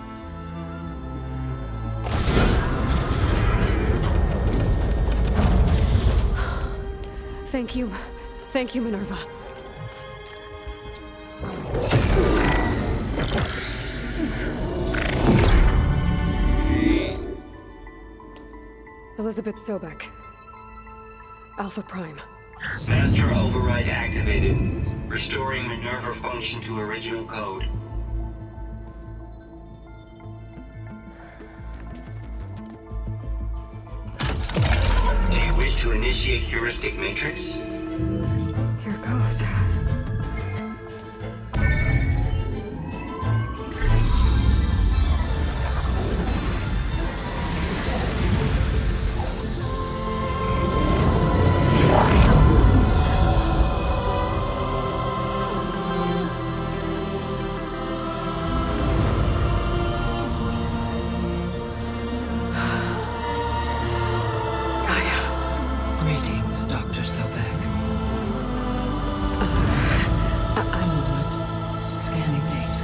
Thank you. Thank you, Minerva. Elizabeth Sobek. Alpha Prime. Master override activated. Restoring Minerva function to original code. Do you wish to initiate heuristic matrix? Here goes. Greetings, Dr. Sobek. I'm Wood, scanning data.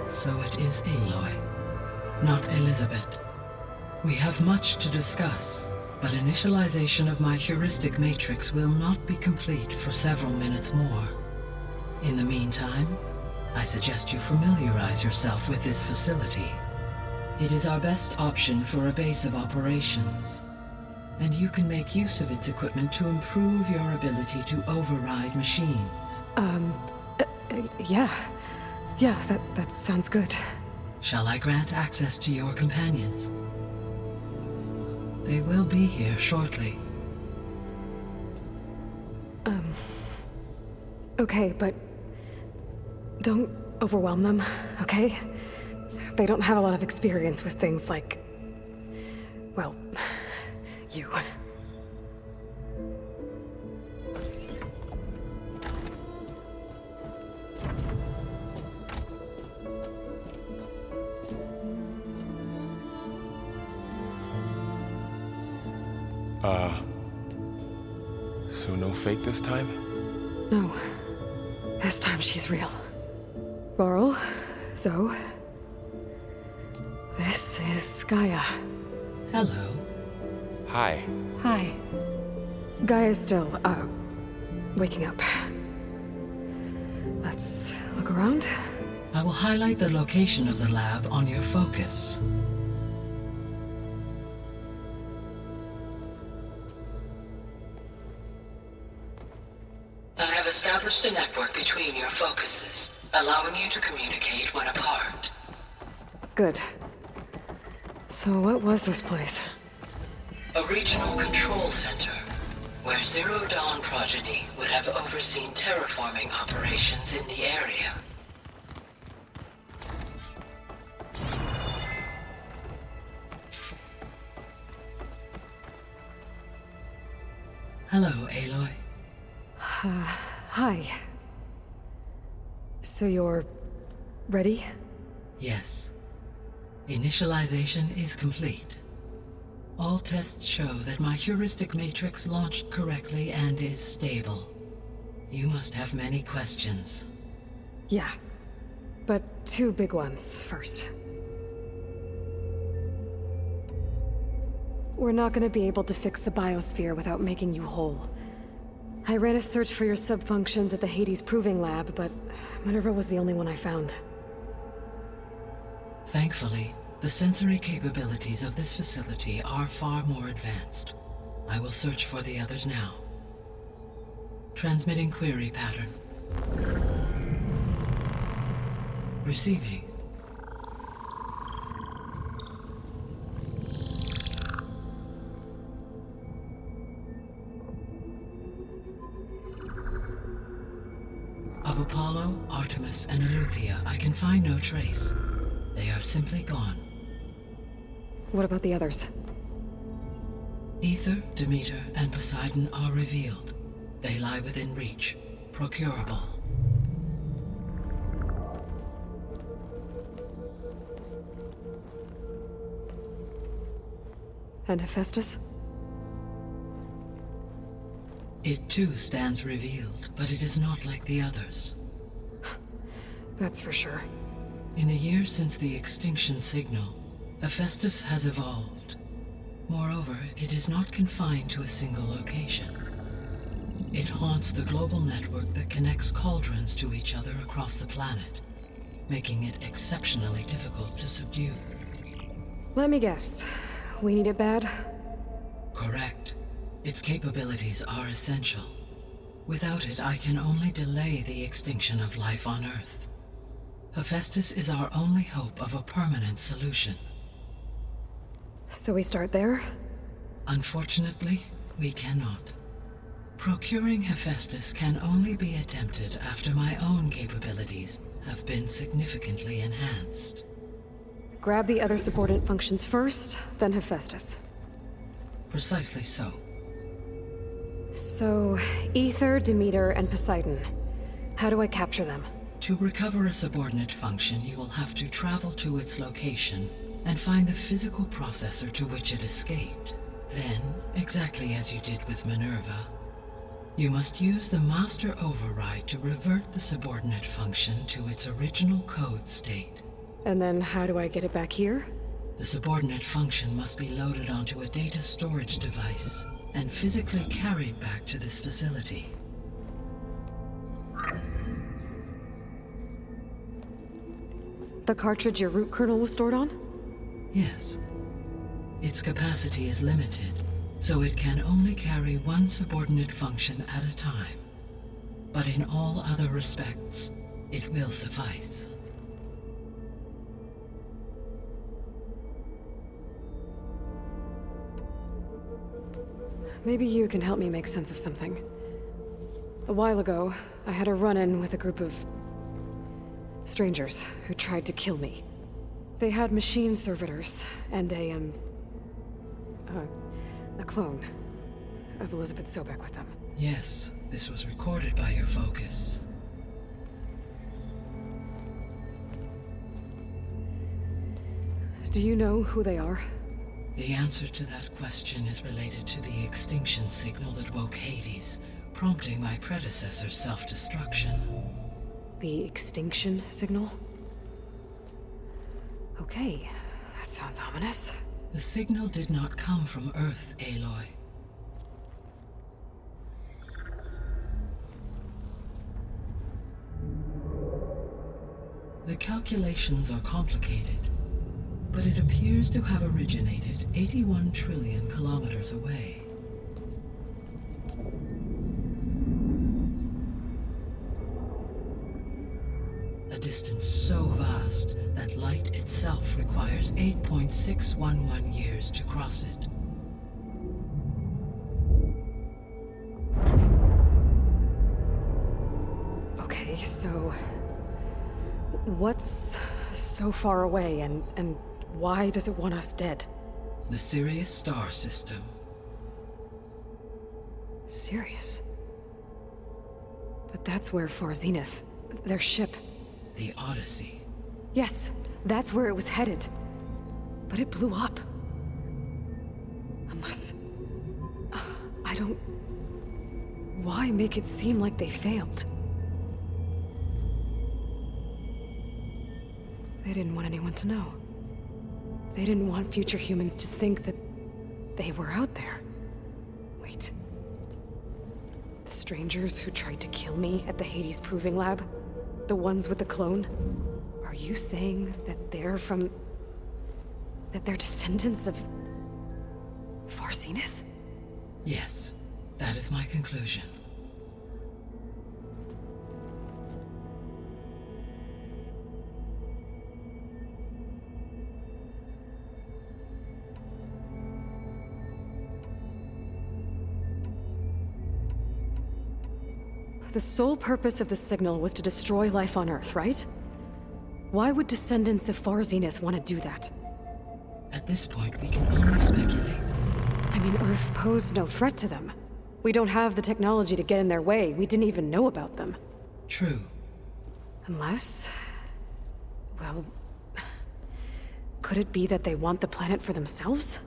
So it is Aloy, not Elizabeth. We have much to discuss, but initialization of my heuristic matrix will not be complete for several minutes more. In the meantime, I suggest you familiarize yourself with this facility. It is our best option for a base of operations, and you can make use of its equipment to improve your ability to override machines. Yeah. Yeah, that sounds good. Shall I grant access to your companions? They will be here shortly. Okay, but don't overwhelm them, okay? They don't have a lot of experience with things like, well, you. So no fake this time? No. This time she's real. Varl, Zoe, This is Gaia. Hello. Hi. Hi. Gaia's still, waking up. Let's look around. I will highlight the location of the lab on your focus. I have established a network between your focuses, allowing you to communicate when apart. Good. So what was this place? A regional control center, where Zero Dawn progeny would have overseen terraforming operations in the area. Hello, Aloy. Hi. So you're ready? Yes. Initialization is complete. All tests show that my heuristic matrix launched correctly and is stable. You must have many questions. Yeah. But two big ones first. We're not gonna be able to fix the biosphere without making you whole. I ran a search for your subfunctions at the Hades Proving Lab, but Minerva was the only one I found. Thankfully, the sensory capabilities of this facility are far more advanced. I will search for the others now. Transmitting query pattern. Receiving. Of Apollo, Artemis, and Eleuthia, I can find no trace. They are simply gone. What about the others? Ether, Demeter, and Poseidon are revealed. They lie within reach, procurable. And Hephaestus? It too stands revealed, but it is not like the others. That's for sure. In the years since the extinction signal, Hephaestus has evolved. Moreover, it is not confined to a single location. It haunts the global network that connects cauldrons to each other across the planet, making it exceptionally difficult to subdue. Let me guess. We need it bad? Correct. Its capabilities are essential. Without it, I can only delay the extinction of life on Earth. Hephaestus is our only hope of a permanent solution. So we start there? Unfortunately, we cannot. Procuring Hephaestus can only be attempted after my own capabilities have been significantly enhanced. Grab the other subordinate functions first, then Hephaestus. Precisely so. So, Ether, Demeter, and Poseidon. How do I capture them? To recover a subordinate function, you will have to travel to its location and find the physical processor to which it escaped. Then, exactly as you did with Minerva, you must use the master override to revert the subordinate function to its original code state. And then how do I get it back here? The subordinate function must be loaded onto a data storage device and physically carried back to this facility. The cartridge your root kernel was stored on? Yes. Its capacity is limited, so it can only carry one subordinate function at a time. But in all other respects, it will suffice. Maybe you can help me make sense of something. A while ago, I had a run-in with a group of strangers who tried to kill me. They had machine servitors and a clone of Elizabeth Sobek with them. Yes, this was recorded by your focus. Do you know who they are? The answer to that question is related to the extinction signal that woke Hades, prompting my predecessor's self-destruction. The extinction signal? Okay. That sounds ominous. The signal did not come from Earth, Aloy. The calculations are complicated, but it appears to have originated 81 trillion kilometers away. A distance so vast that light itself requires 8.611 years to cross it. Okay, so what's so far away, and why does it want us dead? The Sirius star system. Sirius? But that's where Far Zenith, their ship... The Odyssey. Yes, that's where it was headed. But it blew up. Unless... I don't... Why make it seem like they failed? They didn't want anyone to know. They didn't want future humans to think that they were out there. Wait. The strangers who tried to kill me at the Hades Proving Lab? The ones with the clone? Are you saying that they're from... that they're descendants of... Far Zenith? Yes, that is my conclusion. The sole purpose of the signal was to destroy life on Earth, right? Why would descendants of Far Zenith want to do that? At this point, we can only speculate. I mean, Earth posed no threat to them. We don't have the technology to get in their way. We didn't even know about them. True. Unless... well... could it be that they want the planet for themselves?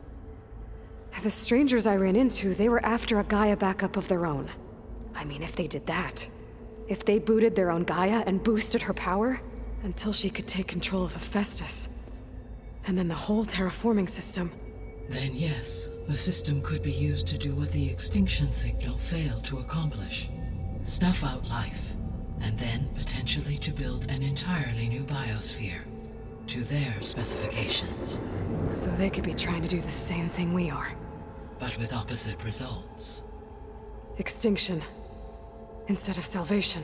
The strangers I ran into, they were after a Gaia backup of their own. I mean, if they did that, if they booted their own Gaia and boosted her power, until she could take control of Hephaestus, and then the whole terraforming system. Then yes, the system could be used to do what the extinction signal failed to accomplish. Snuff out life, and then potentially to build an entirely new biosphere, to their specifications. So they could be trying to do the same thing we are. But with opposite results. Extinction. Instead of salvation.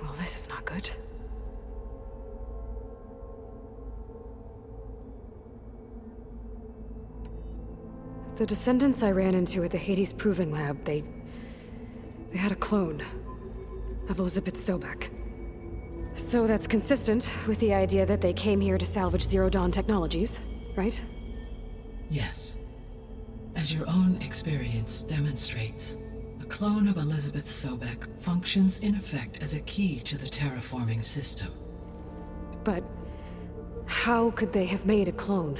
Well, this is not good. The descendants I ran into at the Hades Proving Lab, they had a clone of Elizabeth Sobek. So that's consistent with the idea that they came here to salvage Zero Dawn technologies, right? Yes. As your own experience demonstrates, a clone of Elizabeth Sobek functions in effect as a key to the terraforming system. But how could they have made a clone?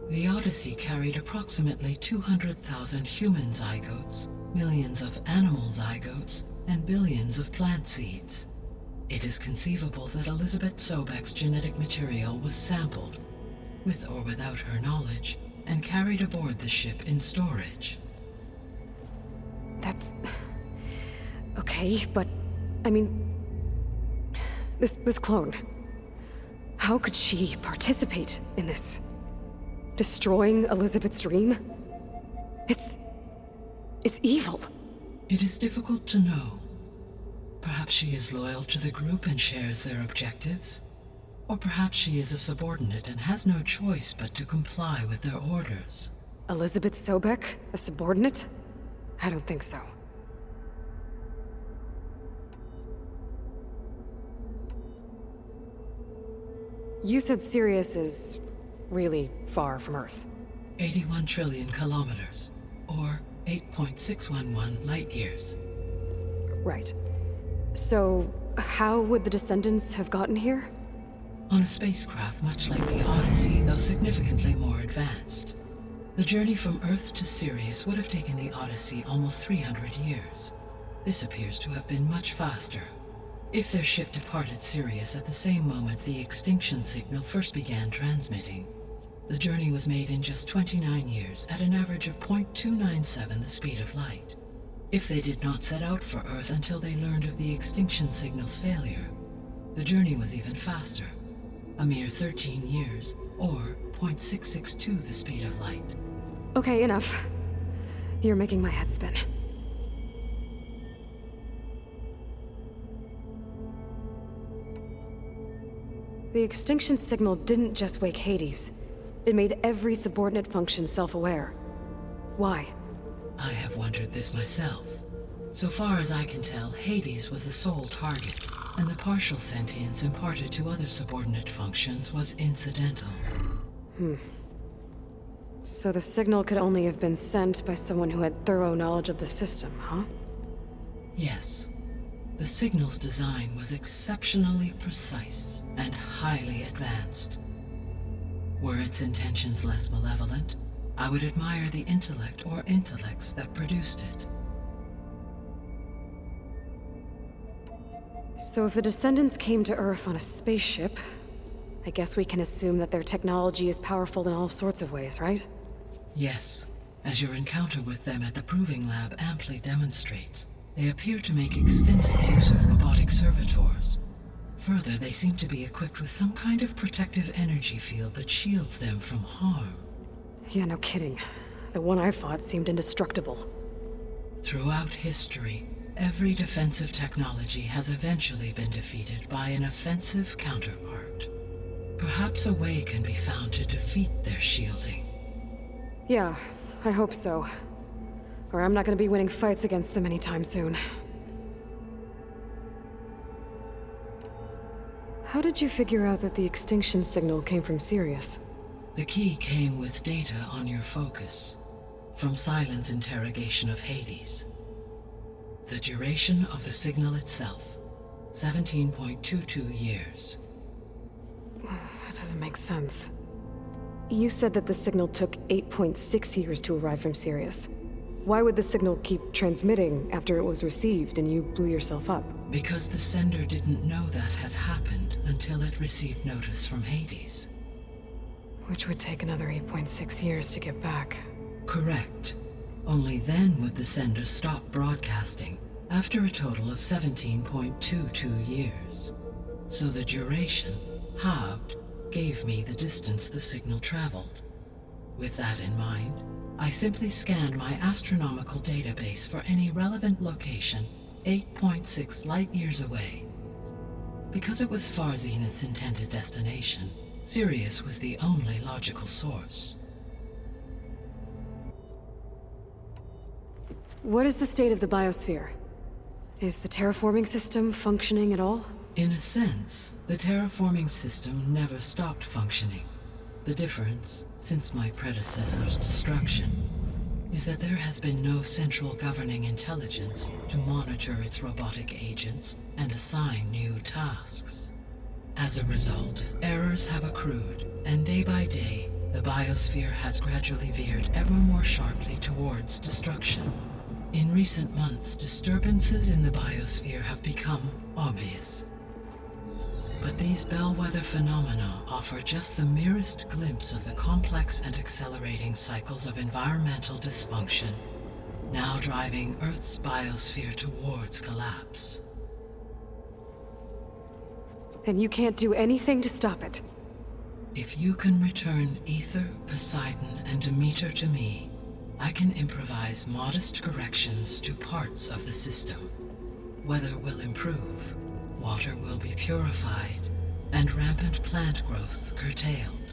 The Odyssey carried approximately 200,000 human zygotes, millions of animal zygotes, and billions of plant seeds. It is conceivable that Elizabeth Sobek's genetic material was sampled, with or without her knowledge, and carried aboard the ship in storage. That's... okay, but... I mean... This clone... how could she participate in this? Destroying Elizabeth's dream? It's evil. It is difficult to know. Perhaps she is loyal to the group and shares their objectives. Or perhaps she is a subordinate and has no choice but to comply with their orders. Elizabeth Sobek? A subordinate? I don't think so. You said Sirius is really far from Earth. 81 trillion kilometers, or 8.611 light years. Right. So, how would the descendants have gotten here? On a spacecraft much like the Odyssey, though significantly more advanced. The journey from Earth to Sirius would have taken the Odyssey almost 300 years. This appears to have been much faster. If their ship departed Sirius at the same moment the extinction signal first began transmitting, the journey was made in just 29 years at an average of 0.297 the speed of light. If they did not set out for Earth until they learned of the extinction signal's failure, the journey was even faster, a mere 13 years, or 0.662 the speed of light. Okay, enough. You're making my head spin. The extinction signal didn't just wake Hades. It made every subordinate function self-aware. Why? I have wondered this myself. So far as I can tell, Hades was the sole target, and the partial sentience imparted to other subordinate functions was incidental. So the signal could only have been sent by someone who had thorough knowledge of the system, huh? Yes. The signal's design was exceptionally precise and highly advanced. Were its intentions less malevolent, I would admire the intellect or intellects that produced it. So if the descendants came to Earth on a spaceship, I guess we can assume that their technology is powerful in all sorts of ways, right? Yes. As your encounter with them at the Proving Lab amply demonstrates, they appear to make extensive use of robotic servitors. Further, they seem to be equipped with some kind of protective energy field that shields them from harm. Yeah, no kidding. The one I fought seemed indestructible. Throughout history, every defensive technology has eventually been defeated by an offensive counterpart. Perhaps a way can be found to defeat their shielding. Yeah, I hope so. Or I'm not gonna be winning fights against them anytime soon. How did you figure out that the extinction signal came from Sirius? The key came with data on your focus, from Silent's interrogation of Hades. The duration of the signal itself, 17.22 years. That doesn't make sense. You said that the signal took 8.6 years to arrive from Sirius. Why would the signal keep transmitting after it was received and you blew yourself up? Because the sender didn't know that had happened until it received notice from Hades. Which would take another 8.6 years to get back. Correct. Only then would the sender stop broadcasting, after a total of 17.22 years. So the duration, halved, gave me the distance the signal traveled. With that in mind, I simply scanned my astronomical database for any relevant location 8.6 light-years away. Because it was far Zenith's intended destination, Sirius was the only logical source. What is the state of the biosphere? Is the terraforming system functioning at all? In a sense, the terraforming system never stopped functioning. The difference, since my predecessor's destruction, is that there has been no central governing intelligence to monitor its robotic agents and assign new tasks. As a result, errors have accrued, and day by day, the biosphere has gradually veered ever more sharply towards destruction. In recent months, disturbances in the biosphere have become obvious. But these bellwether phenomena offer just the merest glimpse of the complex and accelerating cycles of environmental dysfunction, now driving Earth's biosphere towards collapse. And you can't do anything to stop it? If you can return Ether, Poseidon, and Demeter to me, I can improvise modest corrections to parts of the system. Weather will improve, water will be purified, and rampant plant growth curtailed.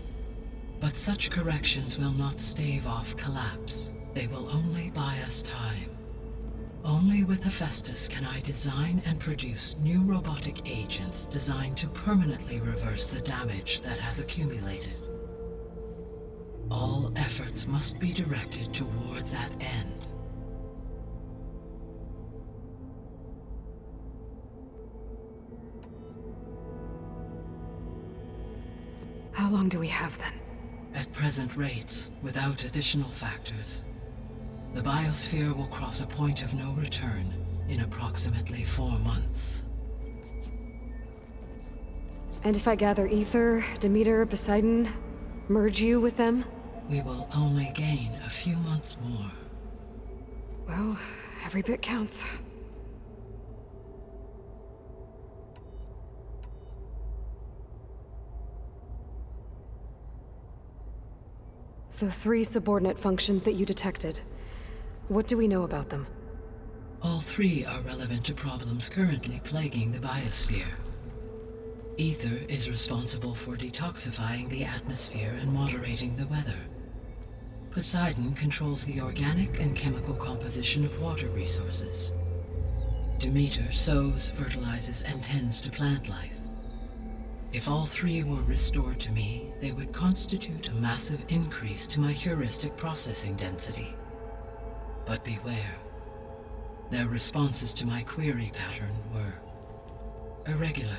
But such corrections will not stave off collapse. They will only buy us time. Only with Hephaestus can I design and produce new robotic agents designed to permanently reverse the damage that has accumulated. All efforts must be directed toward that end. How long do we have then? At present rates, without additional factors, the biosphere will cross a point of no return in approximately 4 months. And if I gather Ether, Demeter, Poseidon, merge you with them? We will only gain a few months more. Well, every bit counts. The 3 subordinate functions that you detected, what do we know about them? All 3 are relevant to problems currently plaguing the biosphere. Ether is responsible for detoxifying the atmosphere and moderating the weather. Poseidon controls the organic and chemical composition of water resources. Demeter sows, fertilizes, and tends to plant life. If all 3 were restored to me, they would constitute a massive increase to my heuristic processing density. But beware. Their responses to my query pattern were irregular.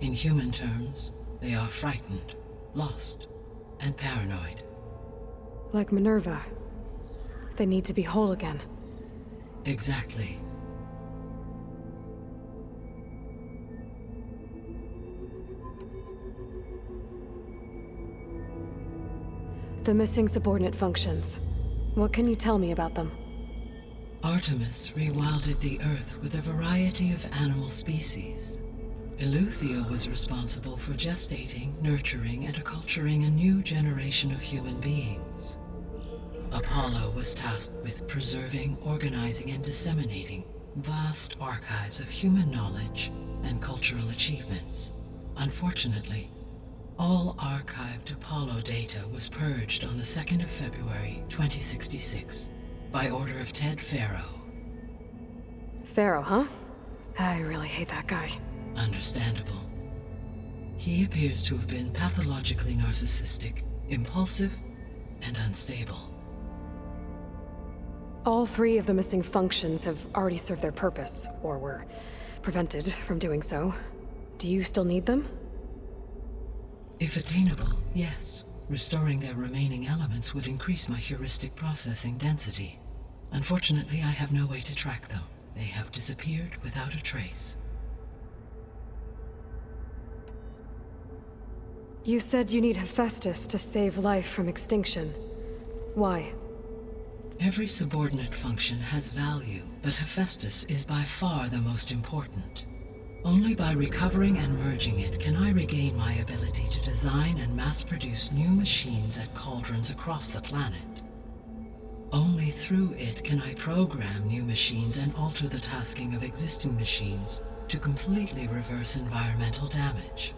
In human terms, they are frightened, lost, and paranoid. Like Minerva. They need to be whole again. Exactly. The missing subordinate functions. What can you tell me about them? Artemis rewilded the Earth with a variety of animal species. Eleuthia was responsible for gestating, nurturing, and acculturating a new generation of human beings. Apollo was tasked with preserving, organizing, and disseminating vast archives of human knowledge and cultural achievements. Unfortunately, all archived Apollo data was purged on the 2nd of February, 2066, by order of Ted Faro. Pharaoh, huh? I really hate that guy. Understandable. He appears to have been pathologically narcissistic, impulsive, and unstable. All 3 of the missing functions have already served their purpose, or were prevented from doing so. Do you still need them? If attainable, yes. Restoring their remaining elements would increase my heuristic processing density. Unfortunately, I have no way to track them. They have disappeared without a trace. You said you need Hephaestus to save life from extinction. Why? Every subordinate function has value, but Hephaestus is by far the most important. Only by recovering and merging it can I regain my ability to design and mass-produce new machines at cauldrons across the planet. Only through it can I program new machines and alter the tasking of existing machines to completely reverse environmental damage.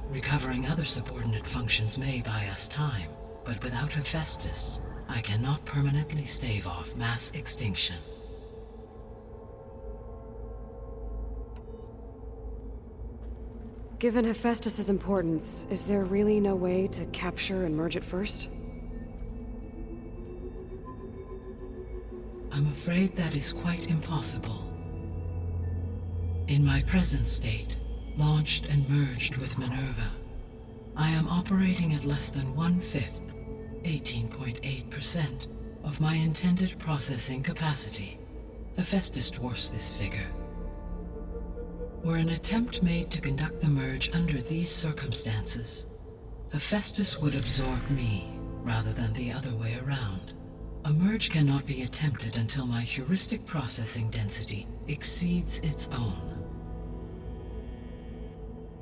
Recovering other subordinate functions may buy us time, but without Hephaestus, I cannot permanently stave off mass extinction. Given Hephaestus's importance, is there really no way to capture and merge it first? I'm afraid that is quite impossible. In my present state, launched and merged with Minerva, I am operating at less than 1/5, 18.8%, of my intended processing capacity. Hephaestus dwarfs this figure. Were an attempt made to conduct the merge under these circumstances, Hephaestus would absorb me, rather than the other way around. A merge cannot be attempted until my heuristic processing density exceeds its own.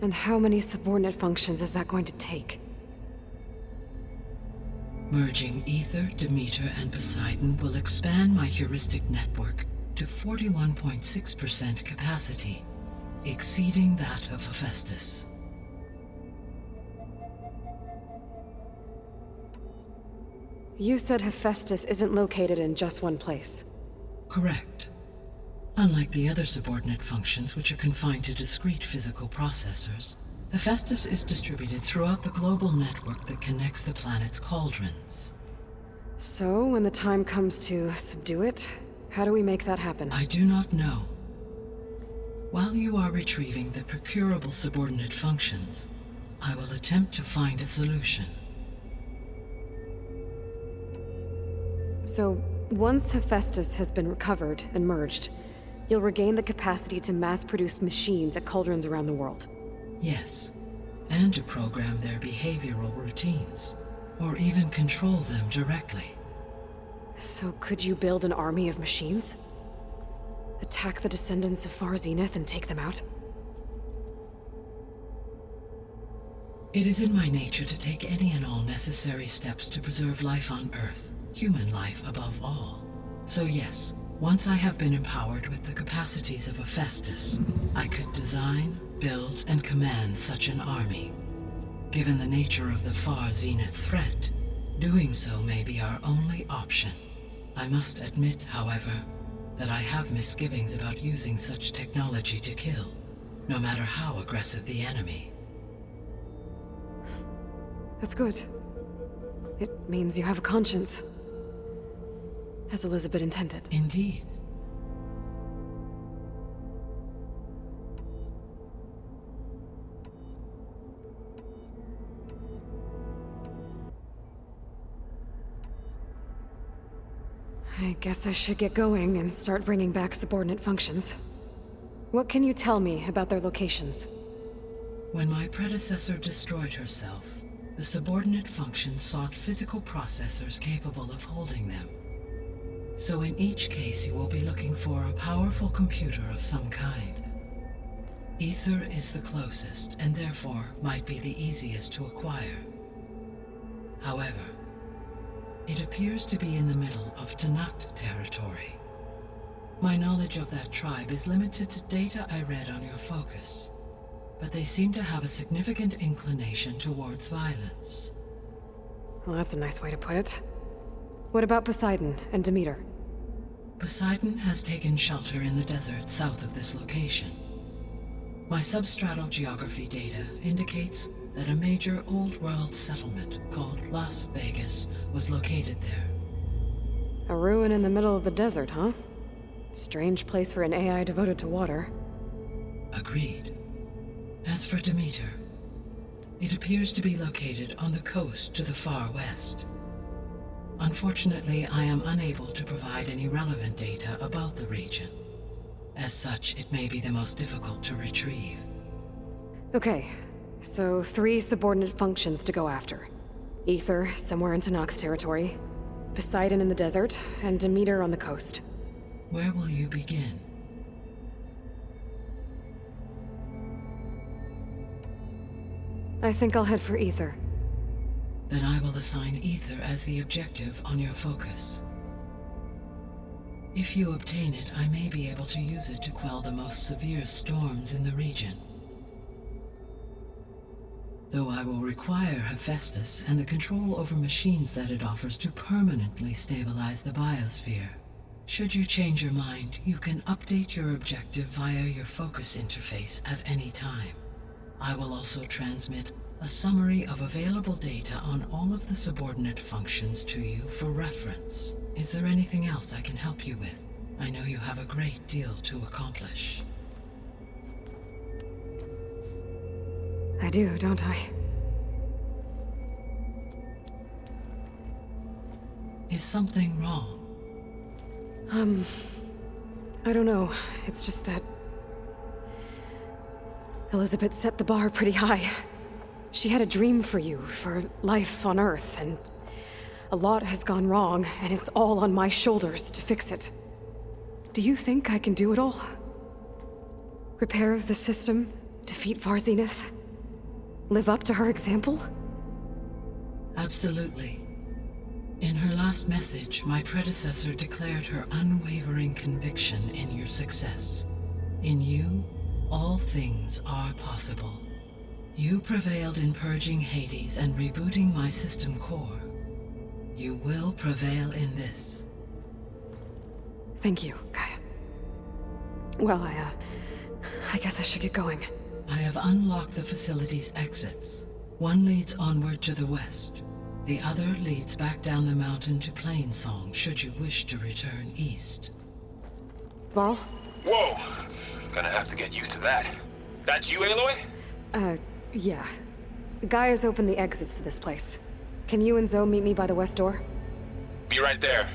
And how many subordinate functions is that going to take? Merging Ether, Demeter, and Poseidon will expand my heuristic network to 41.6% capacity, exceeding that of Hephaestus. You said Hephaestus isn't located in just one place. Correct. Unlike the other subordinate functions, which are confined to discrete physical processors, Hephaestus is distributed throughout the global network that connects the planet's cauldrons. So, when the time comes to subdue it, how do we make that happen? I do not know. While you are retrieving the procurable subordinate functions, I will attempt to find a solution. So, once Hephaestus has been recovered and merged, you'll regain the capacity to mass-produce machines at cauldrons around the world. Yes, and to program their behavioral routines, or even control them directly. So could you build an army of machines? Attack the descendants of Far Zenith and take them out? It is in my nature to take any and all necessary steps to preserve life on Earth, human life above all. So yes, once I have been empowered with the capacities of a Festus, I could design, build, and command such an army. Given the nature of the Far Zenith threat, doing so may be our only option. I must admit, however, that I have misgivings about using such technology to kill, no matter how aggressive the enemy. That's good. It means you have a conscience. As Elizabeth intended. Indeed. I guess I should get going and start bringing back subordinate functions. What can you tell me about their locations? When my predecessor destroyed herself, the subordinate functions sought physical processors capable of holding them. So in each case you will be looking for a powerful computer of some kind. Ether is the closest, and therefore might be the easiest to acquire. However, it appears to be in the middle of Tanakh territory. My knowledge of that tribe is limited to data I read on your focus, but they seem to have a significant inclination towards violence. Well, that's a nice way to put it. What about Poseidon and Demeter? Poseidon has taken shelter in the desert south of this location. My substratal geography data indicates that a major old-world settlement called Las Vegas was located there. A ruin in the middle of the desert, huh? Strange place for an AI devoted to water. Agreed. As for Demeter, it appears to be located on the coast to the far west. Unfortunately, I am unable to provide any relevant data about the region. As such, it may be the most difficult to retrieve. Okay, so 3 subordinate functions to go after. Ether, somewhere in Tanakh territory, Poseidon in the desert, and Demeter on the coast. Where will you begin? I think I'll head for Ether. Then I will assign Ether as the objective on your focus. If you obtain it, I may be able to use it to quell the most severe storms in the region. Though I will require Hephaestus and the control over machines that it offers to permanently stabilize the biosphere. Should you change your mind, you can update your objective via your focus interface at any time. I will also transmit a summary of available data on all of the subordinate functions to you for reference. Is there anything else I can help you with? I know you have a great deal to accomplish. I do, don't I? Is something wrong? I don't know. It's just that Elizabeth set the bar pretty high. She had a dream for you, for life on Earth, and a lot has gone wrong, and it's all on my shoulders to fix it. Do you think I can do it all? Repair the system, defeat Far Zenith, live up to her example? Absolutely. In her last message, my predecessor declared her unwavering conviction in your success. In you, all things are possible. You prevailed in purging Hades and rebooting my system core. You will prevail in this. Thank you, Gaia. Well, I guess I should get going. I have unlocked the facility's exits. One leads onward to the west. The other leads back down the mountain to Plainsong, should you wish to return east. Varl? Whoa! Gonna have to get used to that. That's you, Aloy? Yeah. Gaia's opened the exits to this place. Can you and Zoe meet me by the west door? Be right there.